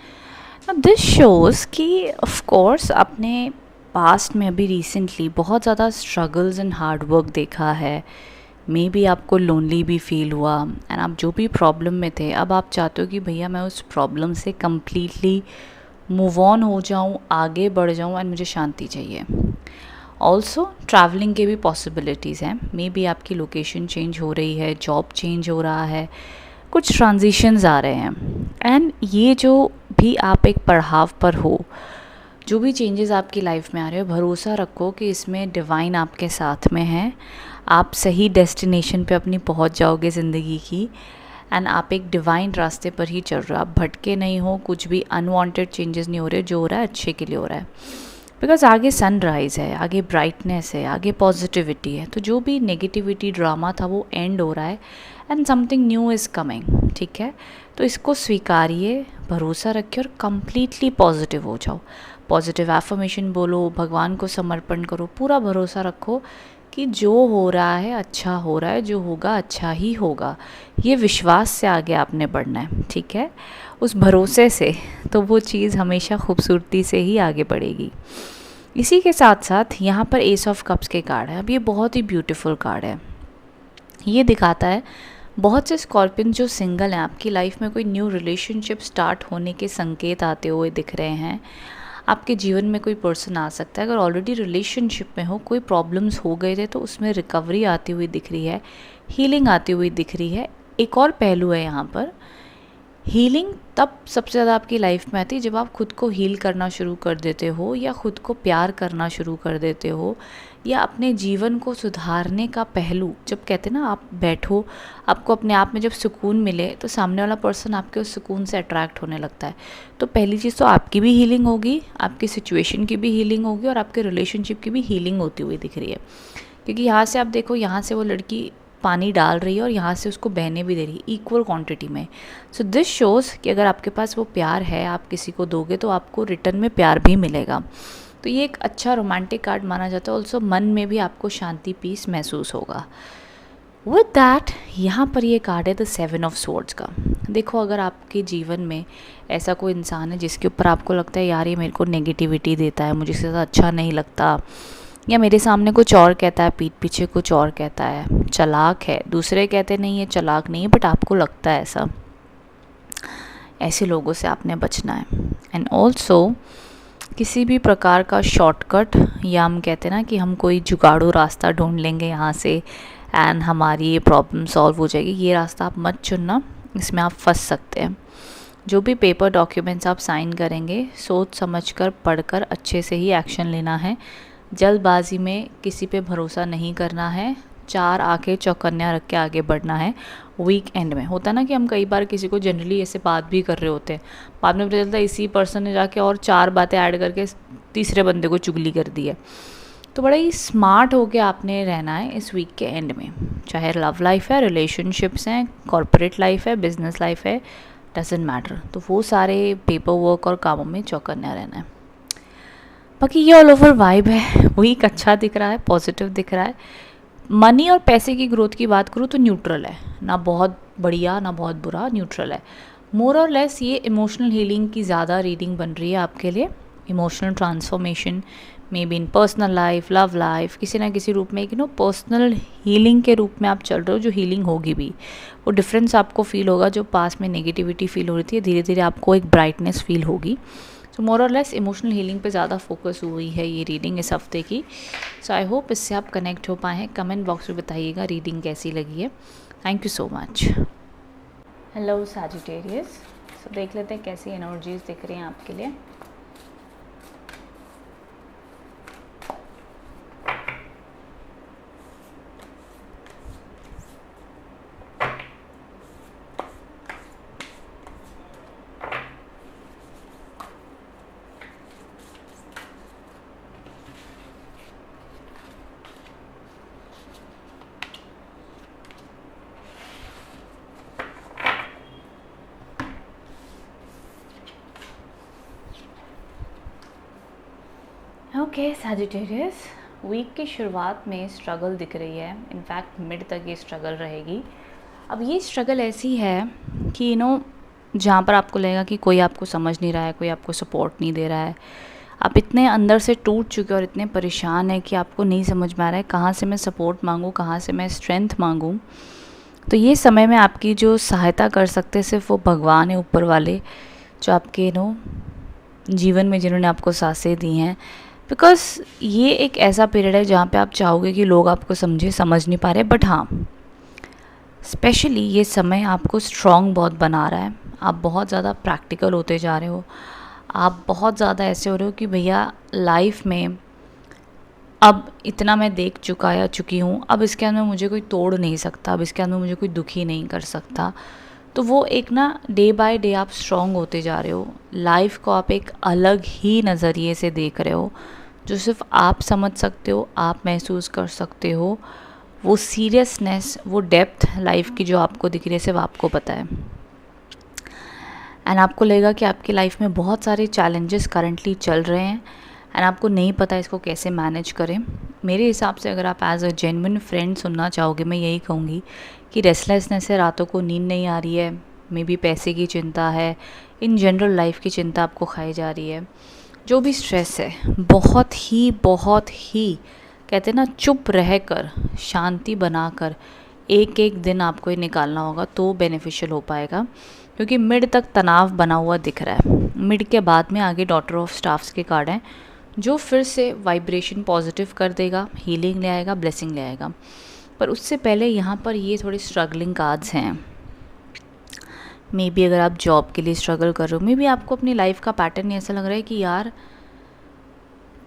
अब दिस शोज़ कि ऑफ कोर्स आपने पास्ट में अभी रिसेंटली बहुत ज़्यादा स्ट्रगल्स एंड हार्ड वर्क देखा है, मे बी आपको लोनली भी फील हुआ, एंड आप जो भी प्रॉब्लम में थे अब आप चाहते हो कि भैया मैं उस प्रॉब्लम से कम्प्लीटली मूव ऑन हो जाऊँ, आगे बढ़ जाऊँ, एंड मुझे शांति चाहिए। ऑल्सो ट्रैवलिंग के भी पॉसिबिलिटीज़ हैं, मे बी आपकी लोकेशन चेंज हो रही है, जॉब चेंज हो रहा है, कुछ ट्रांजिशंस आ रहे हैं, एंड ये जो भी आप एक पड़ाव पर हो, जो भी चेंजेस आपकी लाइफ में आ रहे हो, भरोसा रखो कि इसमें डिवाइन आपके साथ में है, आप सही डेस्टिनेशन पे अपनी पहुंच जाओगे ज़िंदगी की, एंड आप एक डिवाइन रास्ते पर ही चल रहे हो, आप भटके नहीं हो, कुछ भी अनवांटेड चेंजेस नहीं हो रहे, जो हो रहा है अच्छे के लिए हो रहा है। बिकॉज आगे सनराइज़ है, आगे ब्राइटनेस है, आगे पॉजिटिविटी है, तो जो भी नेगेटिविटी ड्रामा था वो एंड हो रहा है, and something new is coming, ठीक है। तो इसको स्वीकारिए, भरोसा रखिए और कम्प्लीटली पॉजिटिव हो जाओ, पॉजिटिव एफर्मेशन बोलो, भगवान को समर्पण करो, पूरा भरोसा रखो कि जो हो रहा है अच्छा हो रहा है, जो होगा अच्छा ही होगा, ये विश्वास से आगे आपने बढ़ना है, ठीक है, उस भरोसे से, तो वो चीज़ हमेशा खूबसूरती से ही आगे बढ़ेगी। इसी के साथ साथ यहाँ पर एस ऑफ कप्स के कार्ड है। अब ये बहुत ही ब्यूटीफुल कार्ड है, ये दिखाता है बहुत से स्कॉर्पियन जो सिंगल हैं, आपकी लाइफ में कोई न्यू रिलेशनशिप स्टार्ट होने के संकेत आते हुए दिख रहे हैं, आपके जीवन में कोई पर्सन आ सकता है। अगर ऑलरेडी रिलेशनशिप में हो, कोई प्रॉब्लम्स हो गए थे तो उसमें रिकवरी आती हुई दिख रही है, हीलिंग आती हुई दिख रही है। एक और पहलू है यहाँ पर, हीलिंग तब सबसे ज़्यादा आपकी लाइफ में आती है जब आप खुद को हील करना शुरू कर देते हो, या खुद को प्यार करना शुरू कर देते हो, या अपने जीवन को सुधारने का पहलू, जब कहते हैं ना आप बैठो, आपको अपने आप में जब सुकून मिले तो सामने वाला पर्सन आपके उस सुकून से अट्रैक्ट होने लगता है। तो पहली चीज़ तो आपकी भी हीलिंग होगी, आपकी सिचुएशन की भी हीलिंग होगी, और आपके रिलेशनशिप की भी हीलिंग होती हुई दिख रही है। क्योंकि यहाँ से आप देखो, यहाँ से वो लड़की पानी डाल रही है और यहाँ से उसको बहने भी दे रही है इक्वल क्वांटिटी में। सो दिस शोज़ कि अगर आपके पास वो प्यार है, आप किसी को दोगे तो आपको रिटर्न में प्यार भी मिलेगा। तो ये एक अच्छा रोमांटिक कार्ड माना जाता है। ऑल्सो मन में भी आपको शांति पीस महसूस होगा। विद दैट यहाँ पर ये कार्ड है द 7 ऑफ स्वॉर्ड्स का। देखो, अगर आपके जीवन में ऐसा कोई इंसान है जिसके ऊपर आपको लगता है यार ये मेरे को नेगेटिविटी देता है, मुझे इससे ज़्यादा अच्छा नहीं लगता, या मेरे सामने कुछ और कहता है, पीठ पीछे कुछ और कहता है, चालाक है, दूसरे कहते नहीं है चालाक नहीं है, बट आपको लगता है ऐसा, ऐसे लोगों से आपने बचना है। एंड ऑल्सो किसी भी प्रकार का शॉर्टकट, या हम कहते हैं ना कि हम कोई जुगाड़ू रास्ता ढूंढ लेंगे यहाँ से एंड हमारी ये प्रॉब्लम सॉल्व हो जाएगी, ये रास्ता आप मत चुनना, इसमें आप फंस सकते हैं। जो भी पेपर डॉक्यूमेंट्स आप साइन करेंगे सोच समझकर पढ़कर अच्छे से ही एक्शन लेना है। जल्दबाजी में किसी पे भरोसा नहीं करना है। 4 आंखें चौकन्ना रख के आगे बढ़ना है। वीक एंड में होता है ना कि हम कई बार किसी को जनरली ऐसे बात भी कर रहे होते हैं, बाद में पता चलता है इसी पर्सन ने जाके और 4 बातें ऐड करके तीसरे बंदे को चुगली कर दी है। तो बड़ा ही स्मार्ट होके आपने रहना है इस वीक के एंड में, चाहे लव लाइफ है, रिलेशनशिप्स हैं, कॉर्पोरेट लाइफ है, बिजनेस लाइफ है, डजेंट मैटर। तो वो सारे पेपर वर्क और कामों में चौकन्ना रहना है। बाकी ये ऑल ओवर वाइब है, वीक अच्छा दिख रहा है, पॉजिटिव दिख रहा है। मनी और पैसे की ग्रोथ की बात करूँ तो न्यूट्रल है, ना बहुत बढ़िया ना बहुत बुरा, न्यूट्रल है। मोर और लेस ये इमोशनल हीलिंग की ज़्यादा रीडिंग बन रही है आपके लिए। Emotional transformation may be in personal life, love life, किसी ना किसी रूप में एक पर्सनल हीलिंग के रूप में आप चल रहे हो, जो हीलिंग होगी भी। वो डिफरेंस आपको फील होगा, जो पास में नेगेटिविटी फील हो रही थी, धीरे धीरे आपको एक ब्राइटनेस फील होगी। सो मोर और लेस इमोशनल हीलिंग पे ज़्यादा फोकस हुई है ये रीडिंग इस हफ्ते की। सो आई होप इससे आप कनेक्ट हो पाए हैं। कमेंट बॉक्स में बताइएगा रीडिंग कैसी लगी है। Thank you so much. Hello Sagittarius, so देख लेते हैं कैसी एनर्जीज दिख रही हैं आपके लिए। ओके सैजिटेरियस, वीक की शुरुआत में स्ट्रगल दिख रही है, इनफैक्ट मिड तक ये स्ट्रगल रहेगी। अब ये स्ट्रगल ऐसी है कि जहाँ पर आपको लगेगा कि कोई आपको समझ नहीं रहा है, कोई आपको सपोर्ट नहीं दे रहा है, आप इतने अंदर से टूट चुके और इतने परेशान हैं कि आपको नहीं समझ में आ रहा है कहाँ से मैं सपोर्ट मांगूँ, कहाँ से मैं स्ट्रेंथ मांगूँ। तो ये समय में आपकी जो सहायता कर सकते हैं सिर्फ वो भगवान है ऊपर वाले, जो आपके जीवन में जिन्होंने आपको सांसें दी हैं। बिकॉज़ ये एक ऐसा पीरियड है जहाँ पे आप चाहोगे कि लोग आपको समझ नहीं पा रहे, बट हाँ, स्पेशली ये समय आपको स्ट्रॉन्ग बहुत बना रहा है। आप बहुत ज़्यादा प्रैक्टिकल होते जा रहे हो, आप बहुत ज़्यादा ऐसे हो रहे हो कि भैया लाइफ में अब इतना मैं देख चुका या चुकी हूँ, अब इसके अंदर मुझे कोई तोड़ नहीं सकता, अब इसके अंदर मुझे कोई दुखी नहीं कर सकता। तो वो एक डे बाय डे आप स्ट्रॉन्ग होते जा रहे हो। लाइफ को आप एक अलग ही नज़रिए से देख रहे हो, जो सिर्फ आप समझ सकते हो, आप महसूस कर सकते हो। वो सीरियसनेस, वो डेप्थ लाइफ की जो आपको दिख रही है, सिर्फ आपको पता है। एंड आपको लगेगा कि आपकी लाइफ में बहुत सारे चैलेंजेस करंटली चल रहे हैं एंड आपको नहीं पता इसको कैसे मैनेज करें। मेरे हिसाब से अगर आप एज अ जेन्युइन फ्रेंड सुनना चाहोगे, मैं यही कहूँगी कि रेस्टलेसनेस है, रातों को नींद नहीं आ रही है, मे बी पैसे की चिंता है, इन जनरल लाइफ की चिंता आपको खाई जा रही है, जो भी स्ट्रेस है, बहुत ही कहते हैं ना, चुप रहकर शांति बनाकर एक एक दिन आपको ये निकालना होगा तो बेनिफिशियल हो पाएगा। क्योंकि मिड तक तनाव बना हुआ दिख रहा है। मिड के बाद में आगे डॉटर ऑफ स्टाफ्स के कार्ड हैं, जो फिर से वाइब्रेशन पॉजिटिव कर देगा, हीलिंग ले आएगा, ब्लेसिंग ले आएगा। पर उससे पहले यहाँ पर ये थोड़े स्ट्रगलिंग कार्ड्स हैं। मे बी अगर आप जॉब के लिए स्ट्रगल कर रहे हो, मे बी आपको अपनी लाइफ का पैटर्न ऐसा लग रहा है कि यार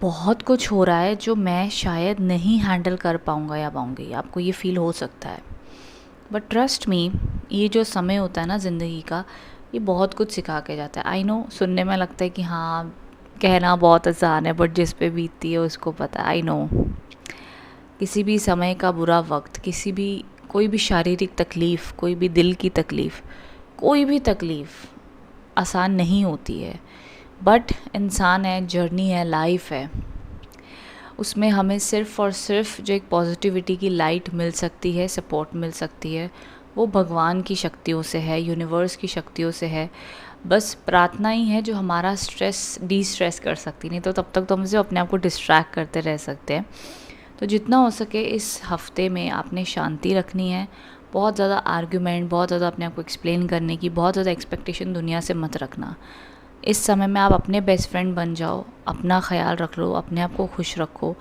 बहुत कुछ हो रहा है जो मैं शायद नहीं हैंडल कर पाऊँगा या पाऊँगी, आपको ये फील हो सकता है। बट ट्रस्ट मी, ये जो समय होता है ना ज़िंदगी का, ये बहुत कुछ सिखा के जाता है। आई नो, सुनने में लगता है कि हाँ कहना बहुत आसान है, बट जिस पे बीतती है उसको पता है। आई नो, किसी भी समय का बुरा वक्त, कोई भी शारीरिक तकलीफ़, कोई भी दिल की तकलीफ़, कोई भी तकलीफ़ आसान नहीं होती है। बट इंसान है, जर्नी है, लाइफ है, उसमें हमें सिर्फ़ और सिर्फ जो एक पॉजिटिविटी की लाइट मिल सकती है, सपोर्ट मिल सकती है, वो भगवान की शक्तियों से है, यूनिवर्स की शक्तियों से है। बस प्रार्थना ही है जो हमारा स्ट्रेस डी स्ट्रेस कर सकती, नहीं तो तब तक तो हम सिर्फ अपने आप को डिस्ट्रैक्ट करते रह सकते हैं। तो जितना हो सके इस हफ्ते में आपने शांति रखनी है। बहुत ज़्यादा आर्ग्यूमेंट, बहुत ज़्यादा अपने आप को एक्सप्लेन करने की, बहुत ज़्यादा एक्सपेक्टेशन दुनिया से मत रखना। इस समय में आप अपने बेस्ट फ्रेंड बन जाओ, अपना ख्याल रख लो, अपने आप को खुश रखो,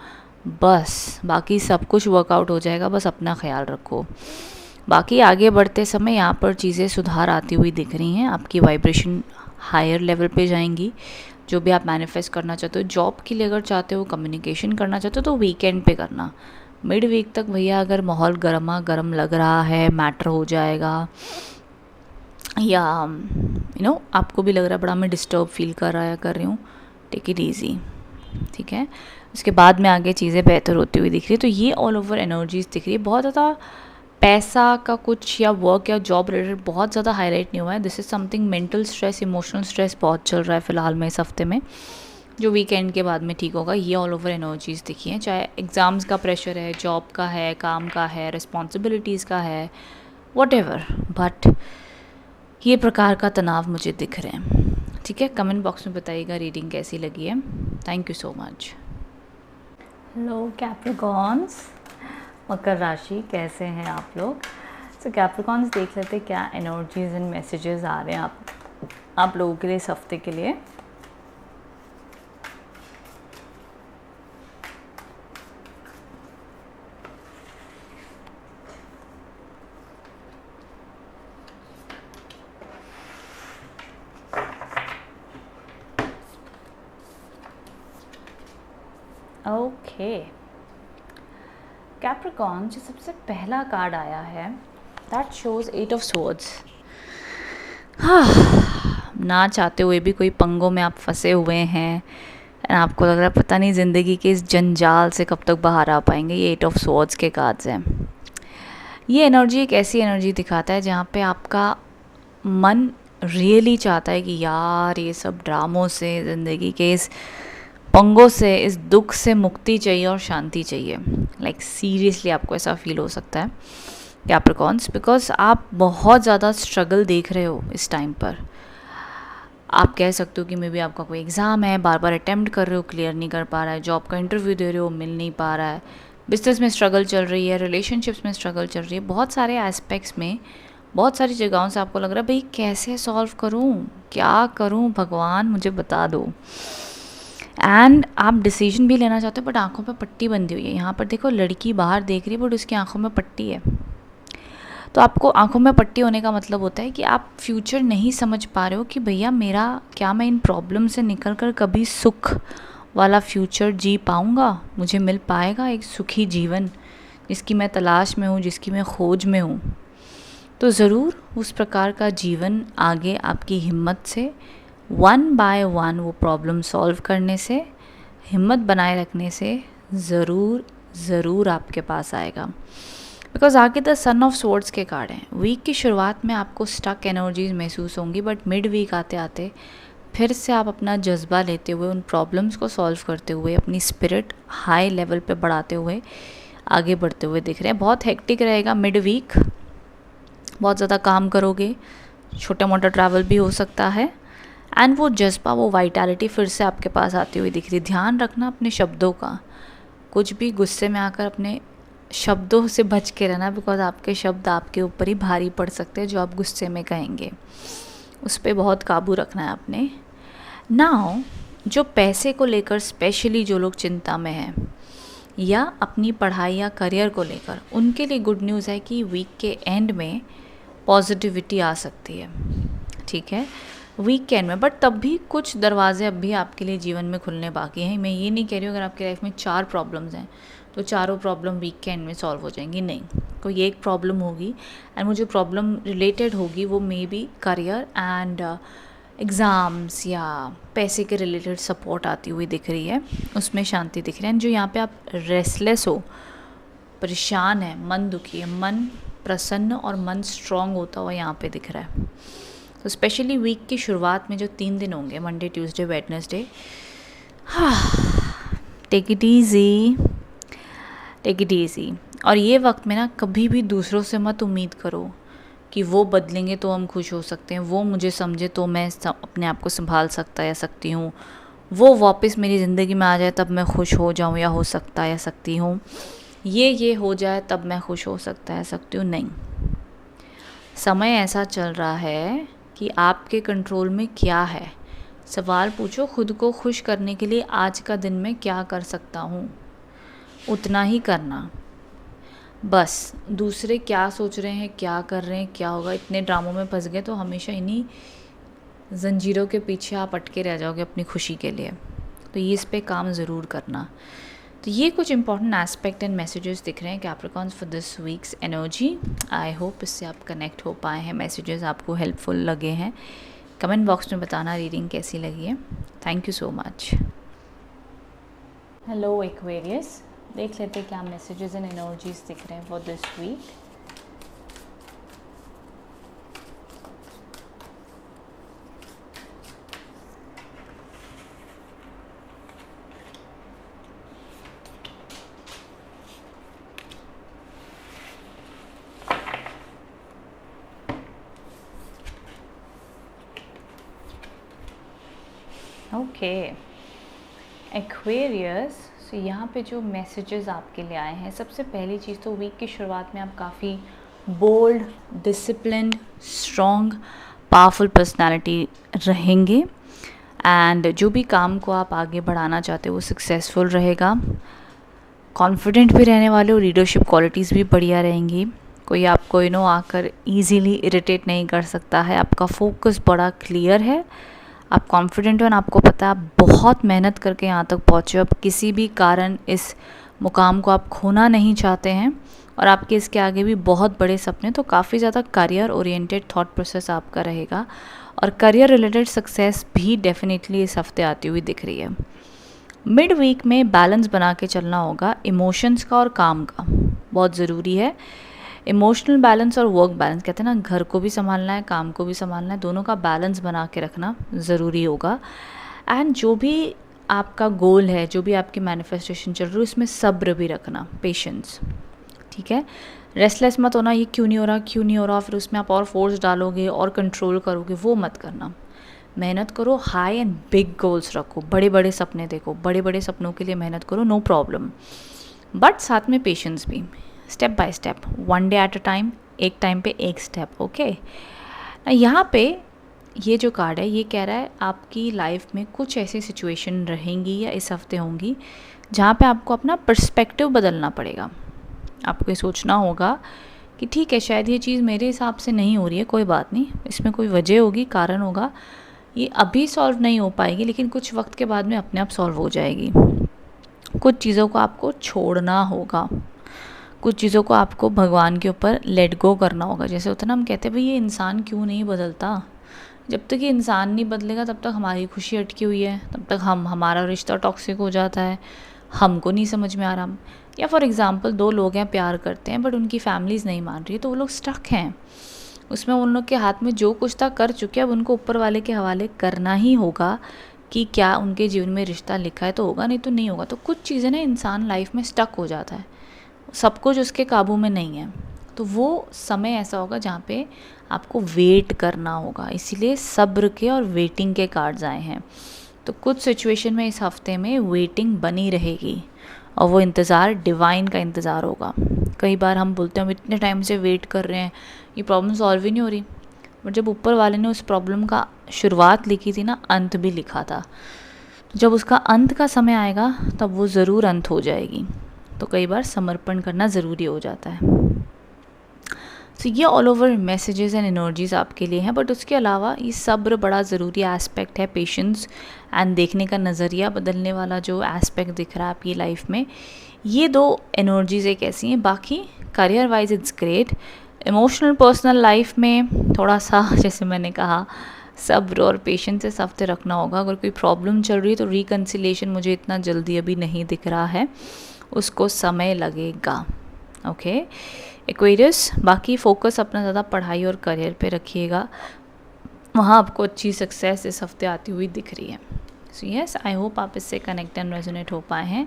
बस बाकी सब कुछ वर्कआउट हो जाएगा। बस अपना ख्याल रखो। बाकी आगे बढ़ते समय यहाँ पर चीज़ें सुधार आती हुई दिख रही हैं, आपकी वाइब्रेशन हायर लेवल पे जाएंगी। जो भी आप मैनिफेस्ट करना चाहते हो, जॉब के लिए अगर चाहते हो, कम्युनिकेशन करना चाहते हो, तो वीकेंड पे करना। मिड वीक तक भैया अगर माहौल गर्मा गर्म लग रहा है, मैटर हो जाएगा, या आपको भी लग रहा है बड़ा मैं डिस्टर्ब फील कर रही हूँ, टेक इट ईजी, ठीक है। उसके बाद में आगे चीज़ें बेहतर होती हुई दिख रही है। तो ये ऑल ओवर एनर्जीज दिख रही है। बहुत ज़्यादा पैसा का कुछ या वर्क या जॉब रिलेटेड बहुत ज़्यादा हाईलाइट नहीं हुआ है। This is something mental stress, emotional stress बहुत चल रहा है फ़िलहाल में इस हफ्ते में, जो वीकेंड के बाद में ठीक होगा। ये ऑल ओवर एनर्जीज दिखी हैं, चाहे एग्ज़ाम्स का प्रेशर है, जॉब का है, काम का है, रिस्पॉन्सिबिलिटीज़ का है, वॉटेवर, बट ये प्रकार का तनाव मुझे दिख रहे हैं, ठीक है। कमेंट बॉक्स में बताइएगा रीडिंग कैसी लगी है। Thank you so much. Hello Capricorns, मकर राशि, कैसे हैं आप लोग? सो कैप्रिकॉर्न्स, देख लेते क्या एनर्जीज एंड मैसेजेस आ रहे हैं आप लोगों के लिए इस हफ्ते के लिए। ओके कैप्रिकॉर्न, जो सबसे पहला कार्ड आया है दैट शोज 8 ऑफ स्वॉर्ड्स। हाँ, ना चाहते हुए भी कोई पंगों में आप फंसे हुए हैं, आपको लग रहा है पता नहीं ज़िंदगी के इस जंजाल से कब तक बाहर आ पाएंगे। ये 8 ऑफ स्वॉर्ड्स के कार्ड्स हैं। ये एनर्जी एक ऐसी एनर्जी दिखाता है जहाँ पे आपका मन रियली चाहता है कि यार ये सब ड्रामों से, ज़िंदगी के इस पंगों से, इस दुख से मुक्ति चाहिए और शांति चाहिए। लाइक सीरियसली आपको ऐसा फील हो सकता है कैप्रिकॉर्न्स, बिकॉज आप बहुत ज़्यादा स्ट्रगल देख रहे हो इस टाइम पर। आप कह सकते हो कि मे बी आपका कोई एग्ज़ाम है, बार बार अटैम्प्ट कर रहे हो, क्लियर नहीं कर पा रहा है, जॉब का इंटरव्यू दे रहे हो, मिल नहीं पा रहा है, बिजनेस में स्ट्रगल चल रही है, रिलेशनशिप्स में स्ट्रगल चल रही है, बहुत सारे एस्पेक्ट्स में, बहुत सारी जगहों से आपको लग रहा है भाई कैसे सॉल्व करूँ, क्या करूँ, भगवान मुझे बता दो। एंड आप डिसीजन भी लेना चाहते हो बट आंखों पे पट्टी बंधी हुई है। यहाँ पर देखो, लड़की बाहर देख रही है बट उसकी आंखों में पट्टी है। तो आपको आंखों में पट्टी होने का मतलब होता है कि आप फ्यूचर नहीं समझ पा रहे हो कि भैया मेरा क्या, मैं इन प्रॉब्लम से निकल कर कभी सुख वाला फ्यूचर जी पाऊँगा, मुझे मिल पाएगा एक सुखी जीवन जिसकी मैं तलाश में हूँ, जिसकी मैं खोज में हूँ। तो ज़रूर उस प्रकार का जीवन आगे आपकी हिम्मत से, वन बाय वन वो प्रॉब्लम सॉल्व करने से, हिम्मत बनाए रखने से ज़रूर आपके पास आएगा। बिकॉज आगे द सन ऑफ स्वॉर्ड्स के कार्ड हैं। वीक की शुरुआत में आपको स्टक एनर्जीज महसूस होंगी, बट मिड वीक आते आते फिर से आप अपना जज्बा लेते हुए, उन प्रॉब्लम्स को सॉल्व करते हुए, अपनी स्पिरिट हाई लेवल पे बढ़ाते हुए आगे बढ़ते हुए दिख रहे हैं। बहुत हेक्टिक रहेगा मिड वीक, बहुत ज़्यादा काम करोगे, छोटा मोटा ट्रैवल भी हो सकता है, एंड वो जज्बा, वो वाइटैलिटी फिर से आपके पास आती हुई दिख रही। ध्यान रखना अपने शब्दों का, कुछ भी गुस्से में आकर अपने शब्दों से बच के रहना, बिकॉज आपके शब्द आपके ऊपर ही भारी पड़ सकते हैं। जो आप गुस्से में कहेंगे उस पर बहुत काबू रखना है आपने। नाउ जो पैसे को लेकर स्पेशली जो लोग चिंता में हैं या अपनी पढ़ाई या करियर को लेकर, उनके लिए गुड न्यूज़ है कि वीक के एंड में पॉजिटिविटी आ सकती है, ठीक है, वीकेंड में। बट तब भी कुछ दरवाजे अब भी आपके लिए जीवन में खुलने बाकी हैं। मैं ये नहीं कह रही हूँ अगर आपकी लाइफ में 4 प्रॉब्लम्स हैं तो चारों प्रॉब्लम वीकेंड में सॉल्व हो जाएंगी, नहीं, कोई एक प्रॉब्लम होगी, एंड मुझे प्रॉब्लम रिलेटेड होगी, वो may be career and exams या पैसे के रिलेटेड सपोर्ट आती हुई दिख रही है, उसमें शांति दिख रही है। जो यहाँ पे आप रेस्टलेस हो, परेशान है, मन दुखी है, मन प्रसन्न और मन स्ट्रॉन्ग होता हुआ यहाँ पे दिख रहा है। तो स्पेशली वीक की शुरुआत में जो 3 दिन होंगे, मंडे, ट्यूसडे, वेडनेसडे, हाँ, take it easy, take it easy. और ये वक्त में ना कभी भी दूसरों से मत उम्मीद करो कि वो बदलेंगे तो हम खुश हो सकते हैं, वो मुझे समझे तो मैं अपने आप को संभाल सकता या सकती हूँ, वो वापस मेरी ज़िंदगी में आ जाए तब मैं खुश हो जाऊँ या हो सकता या सकती हूँ, ये हो जाए तब मैं खुश हो सकता या सकती हूँ। नहीं, समय ऐसा चल रहा है कि आपके कंट्रोल में क्या है। सवाल पूछो खुद को, खुश करने के लिए आज का दिन मैं क्या कर सकता हूँ, उतना ही करना। बस दूसरे क्या सोच रहे हैं, क्या कर रहे हैं, क्या होगा, इतने ड्रामों में फंस गए तो हमेशा इन्हीं ज़ंजीरों के पीछे आप अटके रह जाओगे अपनी खुशी के लिए। तो ये इस पे काम ज़रूर करना। तो ये कुछ इंपॉर्टेंट एस्पेक्ट एंड मैसेजेस दिख रहे हैं Capricorns for this weeks energy. I hope इससे आप कनेक्ट हो पाए हैं, मैसेजेस आपको हेल्पफुल लगे हैं। कमेंट बॉक्स में बताना रीडिंग कैसी लगी है। Thank you so much. Hello Aquarius, देख लेते क्या मैसेजेस एंड एनर्जीज दिख रहे हैं for this week. Okay Aquarius, so यहाँ पे जो मैसेजेस आपके लिए आए हैं, सबसे पहली चीज़ तो वीक की शुरुआत में आप काफ़ी bold, disciplined, strong, powerful personality रहेंगे एंड जो भी काम को आप आगे बढ़ाना चाहते हो वो सक्सेसफुल रहेगा। कॉन्फिडेंट भी रहने वाले हो, लीडरशिप क्वालिटीज़ भी बढ़िया रहेंगी। कोई आपको आकर इजीली इरिटेट नहीं कर सकता है। आपका फोकस बड़ा क्लियर है, आप कॉन्फिडेंट हो, आपको पता है आप बहुत मेहनत करके यहाँ तक पहुँचे हो। अब किसी भी कारण इस मुकाम को आप खोना नहीं चाहते हैं और आपके इसके आगे भी बहुत बड़े सपने। तो काफ़ी ज़्यादा करियर ओरिएंटेड थॉट प्रोसेस आपका रहेगा और करियर रिलेटेड सक्सेस भी डेफिनेटली इस हफ्ते आती हुई दिख रही है। मिड वीक में बैलेंस बना के चलना होगा इमोशंस का और काम का, बहुत ज़रूरी है। इमोशनल बैलेंस और वर्क बैलेंस, कहते हैं ना, घर को भी संभालना है, काम को भी संभालना है, दोनों का बैलेंस बना के रखना ज़रूरी होगा। एंड जो भी आपका गोल है, जो भी आपकी मैनिफेस्टेशन चल रही है, उसमें सब्र भी रखना, पेशेंस, ठीक है। रेस्टलेस मत होना, ये क्यों नहीं हो रहा, क्यों नहीं हो रहा, फिर उसमें आप और फोर्स डालोगे और कंट्रोल करोगे, वो मत करना। मेहनत करो, हाई एंड बिग गोल्स रखो, बड़े बड़े सपने देखो, बड़े बड़े सपनों के लिए मेहनत करो, नो प्रॉब्लम, बट साथ में पेशेंस भी, step by step, one day at a time, एक टाइम पे एक स्टेप। ओके, यहाँ पे ये जो कार्ड है ये कह रहा है आपकी लाइफ में कुछ ऐसी सिचुएशन रहेंगी या इस हफ्ते होंगी जहाँ पे आपको अपना पर्सपेक्टिव बदलना पड़ेगा। आपको ये सोचना होगा कि ठीक है, शायद ये चीज़ मेरे हिसाब से नहीं हो रही है, कोई बात नहीं, इसमें कोई वजह होगी, कारण होगा, ये अभी सॉल्व नहीं हो पाएगी लेकिन कुछ वक्त के बाद में अपने आप सॉल्व हो जाएगी। कुछ चीज़ों को आपको छोड़ना होगा, कुछ चीज़ों को आपको भगवान के ऊपर लेट गो करना होगा। जैसे होता है ना, हम कहते हैं भाई ये इंसान क्यों नहीं बदलता, जब तक ये इंसान नहीं बदलेगा तब तक हमारी खुशी अटकी हुई है, तब तक हमारा रिश्ता टॉक्सिक हो जाता है, हमको नहीं समझ में आ रहा। या फॉर एग्ज़ाम्पल 2 लोग हैं, प्यार करते हैं बट उनकी फैमिलीज़ नहीं मान रही है, तो वो लोग स्टक हैं उसमें। उन लोग के हाथ में जो कुछ था कर चुके, अब उनको ऊपर वाले के हवाले करना ही होगा कि क्या उनके जीवन में रिश्ता लिखा है तो होगा, नहीं तो नहीं होगा। तो कुछ चीज़ें ना इंसान लाइफ में स्टक हो जाता है, सब कुछ उसके काबू में नहीं है, तो वो समय ऐसा होगा जहाँ पे आपको वेट करना होगा। इसीलिए सब्र के और वेटिंग के कार्ड्स आए हैं। तो कुछ सिचुएशन में इस हफ्ते में वेटिंग बनी रहेगी और वो इंतज़ार डिवाइन का इंतज़ार होगा। कई बार हम बोलते हैं हम इतने टाइम से वेट कर रहे हैं, ये प्रॉब्लम सॉल्व ही नहीं हो रही, बट जब ऊपर वाले ने उस प्रॉब्लम का शुरुआत लिखी थी ना, अंत भी लिखा था, तो जब उसका अंत का समय आएगा तब वो ज़रूर अंत हो जाएगी। तो कई बार समर्पण करना ज़रूरी हो जाता है। तो ये all over messages and energies आपके लिए हैं, बट उसके अलावा ये सब्र बड़ा ज़रूरी एस्पेक्ट है, पेशेंस एंड देखने का नज़रिया बदलने वाला जो एस्पेक्ट दिख रहा है आपकी लाइफ में, ये 2 एनर्जीज एक ऐसी हैं। बाकी career wise it's great. Emotional personal life में थोड़ा सा जैसे मैंने कहा सब्र और पेशेंस इस हफ्ते रखना होगा। अगर कोई प्रॉब्लम चल रही है तो रिकन्सिलेशन मुझे इतना जल्दी अभी नहीं दिख रहा है, उसको समय लगेगा। ओके एक्वेरियस, बाकी फोकस अपना ज़्यादा पढ़ाई और करियर पे रखिएगा। वहाँ आपको अच्छी सक्सेस इस हफ्ते आती हुई दिख रही है। सो यस, आई होप आप इससे कनेक्ट एंड रेजोनेट हो पाए हैं।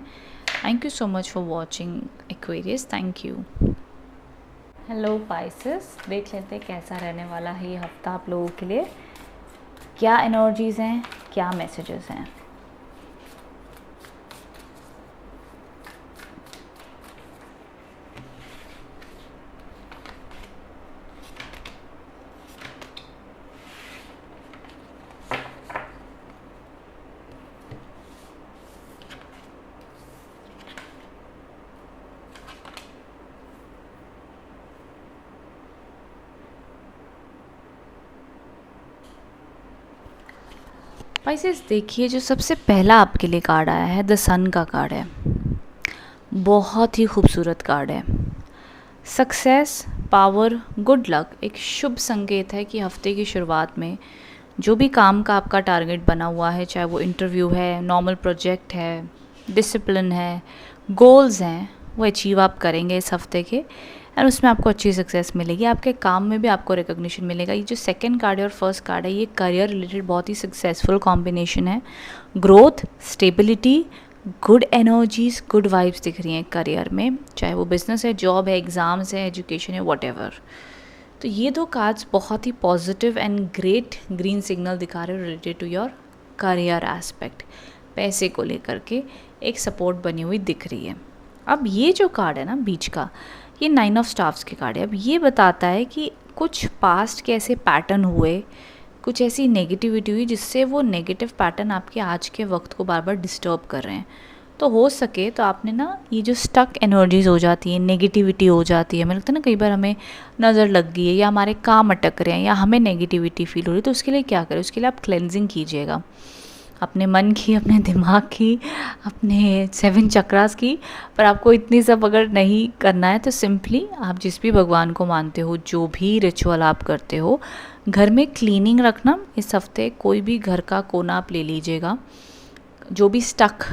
Thank you so much for watching Aquarius. Thank you. Hello Pisces, देख लेते हैं कैसा रहने वाला है ये हफ्ता आप लोगों के लिए। क्या एनर्जीज़ हैं, क्या मैसेजेस हैं। पाइसेस देखिए, जो सबसे पहला आपके लिए कार्ड आया है द सन का कार्ड है। बहुत ही खूबसूरत कार्ड है। सक्सेस, पावर, गुड लक, एक शुभ संकेत है कि हफ्ते की शुरुआत में जो भी काम का आपका टारगेट बना हुआ है, चाहे वो इंटरव्यू है, नॉर्मल प्रोजेक्ट है, डिसिप्लिन है, गोल्स हैं, वो अचीव आप करेंगे इस हफ्ते के, और उसमें आपको अच्छी सक्सेस मिलेगी। आपके काम में भी आपको रिकॉग्निशन मिलेगा। ये जो सेकंड कार्ड है और फर्स्ट कार्ड है, ये करियर रिलेटेड बहुत ही सक्सेसफुल कॉम्बिनेशन है। Growth, stability, good energies, good vibes दिख रही हैं करियर में, चाहे वो बिजनेस है, जॉब है, एग्ज़ाम्स है, एजुकेशन है, व्हाटएवर। तो ये दो कार्ड्स बहुत ही positive and great green signal दिखा रहे हो related to your career aspect. पैसे को लेकर के एक सपोर्ट बनी हुई दिख रही है। अब ये जो कार्ड है ना बीच का, ये 9 ऑफ स्टाफ्स के कार्ड है। अब ये बताता है कि कुछ पास्ट के ऐसे पैटर्न हुए, कुछ ऐसी नेगेटिविटी हुई जिससे वो नेगेटिव पैटर्न आपके आज के वक्त को बार बार डिस्टर्ब कर रहे हैं। तो हो सके तो आपने ना ये जो स्टक एनर्जीज हो जाती है, नेगेटिविटी हो जाती है, मुझे लगता है ना कई बार हमें नज़र लग गई है या हमारे काम अटक रहे हैं या हमें नेगेटिविटी फील हो रही है, तो उसके लिए क्या करें, उसके लिए आप क्लेंजिंग कीजिएगा अपने मन की, अपने दिमाग की, अपने 7 चक्रास की। पर आपको इतनी सब अगर नहीं करना है तो सिंपली आप जिस भी भगवान को मानते हो, जो भी रिचुअल आप करते हो, घर में क्लीनिंग रखना इस हफ्ते। कोई भी घर का कोना आप ले लीजिएगा, जो भी स्टक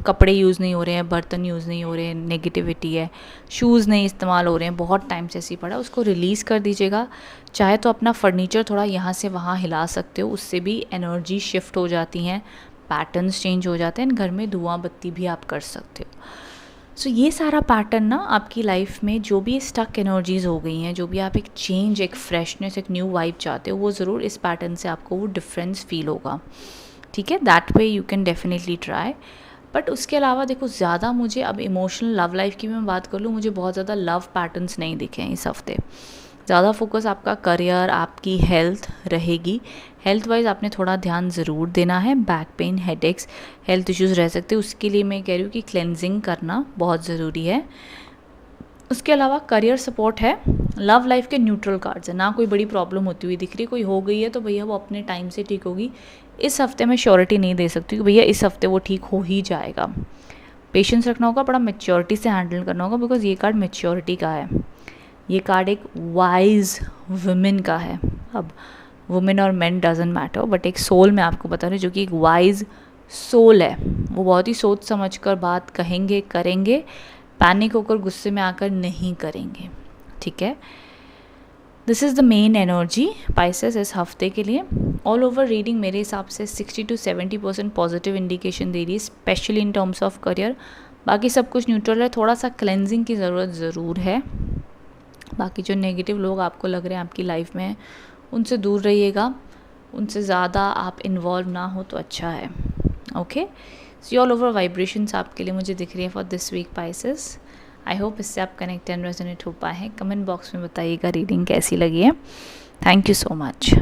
कपड़े यूज़ नहीं हो रहे हैं, बर्तन यूज़ नहीं हो रहे हैं, नेगेटिविटी है, शूज़ नहीं इस्तेमाल हो रहे हैं, बहुत टाइम से ऐसी पड़ा, उसको रिलीज़ कर दीजिएगा। चाहे तो अपना फर्नीचर थोड़ा यहाँ से वहाँ हिला सकते हो, उससे भी एनर्जी शिफ्ट हो जाती हैं, पैटर्न्स चेंज हो जाते हैं। घर में धुआं बत्ती भी आप कर सकते हो। सो ये सारा पैटर्न ना आपकी लाइफ में जो भी स्टक एनर्जीज़ हो गई हैं, जो भी आप एक चेंज, एक फ्रेशनेस, एक न्यू वाइब चाहते हो, वो ज़रूर इस पैटर्न से आपको वो डिफरेंस फील होगा। ठीक है, that way you can definitely try. But उसके अलावा देखो, ज़्यादा मुझे अब इमोशनल लव लाइफ की मैं बात कर लूँ, मुझे बहुत ज़्यादा लव पैटर्न्स नहीं दिखे हैं इस हफ्ते। ज़्यादा फोकस आपका करियर, आपकी हेल्थ रहेगी। हेल्थ वाइज आपने थोड़ा ध्यान ज़रूर देना है। Back pain, headaches, health issues रह सकते हैं, उसके लिए मैं कह रही हूँ कि क्लेंजिंग करना बहुत ज़रूरी है। उसके अलावा करियर सपोर्ट है। लव लाइफ के न्यूट्रल कार्ड्स है, ना कोई बड़ी प्रॉब्लम होती हुई दिख रही है। कोई हो गई है तो भैया वो अपने टाइम से ठीक होगी। इस हफ्ते मैं श्योरिटी नहीं दे सकती कि भैया इस हफ्ते वो ठीक हो ही जाएगा। पेशेंस रखना होगा, बड़ा मैच्योरिटी से हैंडल करना होगा, बिकॉज ये कार्ड मैच्योरिटी का है। ये कार्ड एक वाइज वुमेन का है। अब वुमेन और मेन डजंट मैटर, बट एक सोल मैं आपको बता रही हूँ जो कि एक वाइज सोल है। वो बहुत ही सोच समझ कर बात कहेंगे, करेंगे, पैनिक होकर गुस्से में आकर नहीं करेंगे। ठीक है, this is the main energy Pisces इस हफ्ते के लिए। ऑल ओवर रीडिंग मेरे हिसाब से 60 to 70% पॉजिटिव इंडिकेशन दे रही है, specially in terms of career. बाकी सब कुछ न्यूट्रल है, थोड़ा सा क्लेंजिंग की ज़रूरत ज़रूर है। बाकी जो नेगेटिव लोग आपको लग रहे हैं आपकी लाइफ में, उनसे दूर रहिएगा, उनसे ज़्यादा आप इन्वॉल्व ना हो तो अच्छा है। Okay, so all over vibrations आपके लिए मुझे दिख रही है for this week Pisces. I hope इससे आप कनेक्ट एंड रेजोनेट हो पाए हैं। कमेंट बॉक्स में बताइएगा रीडिंग कैसी लगी है। Thank you so much.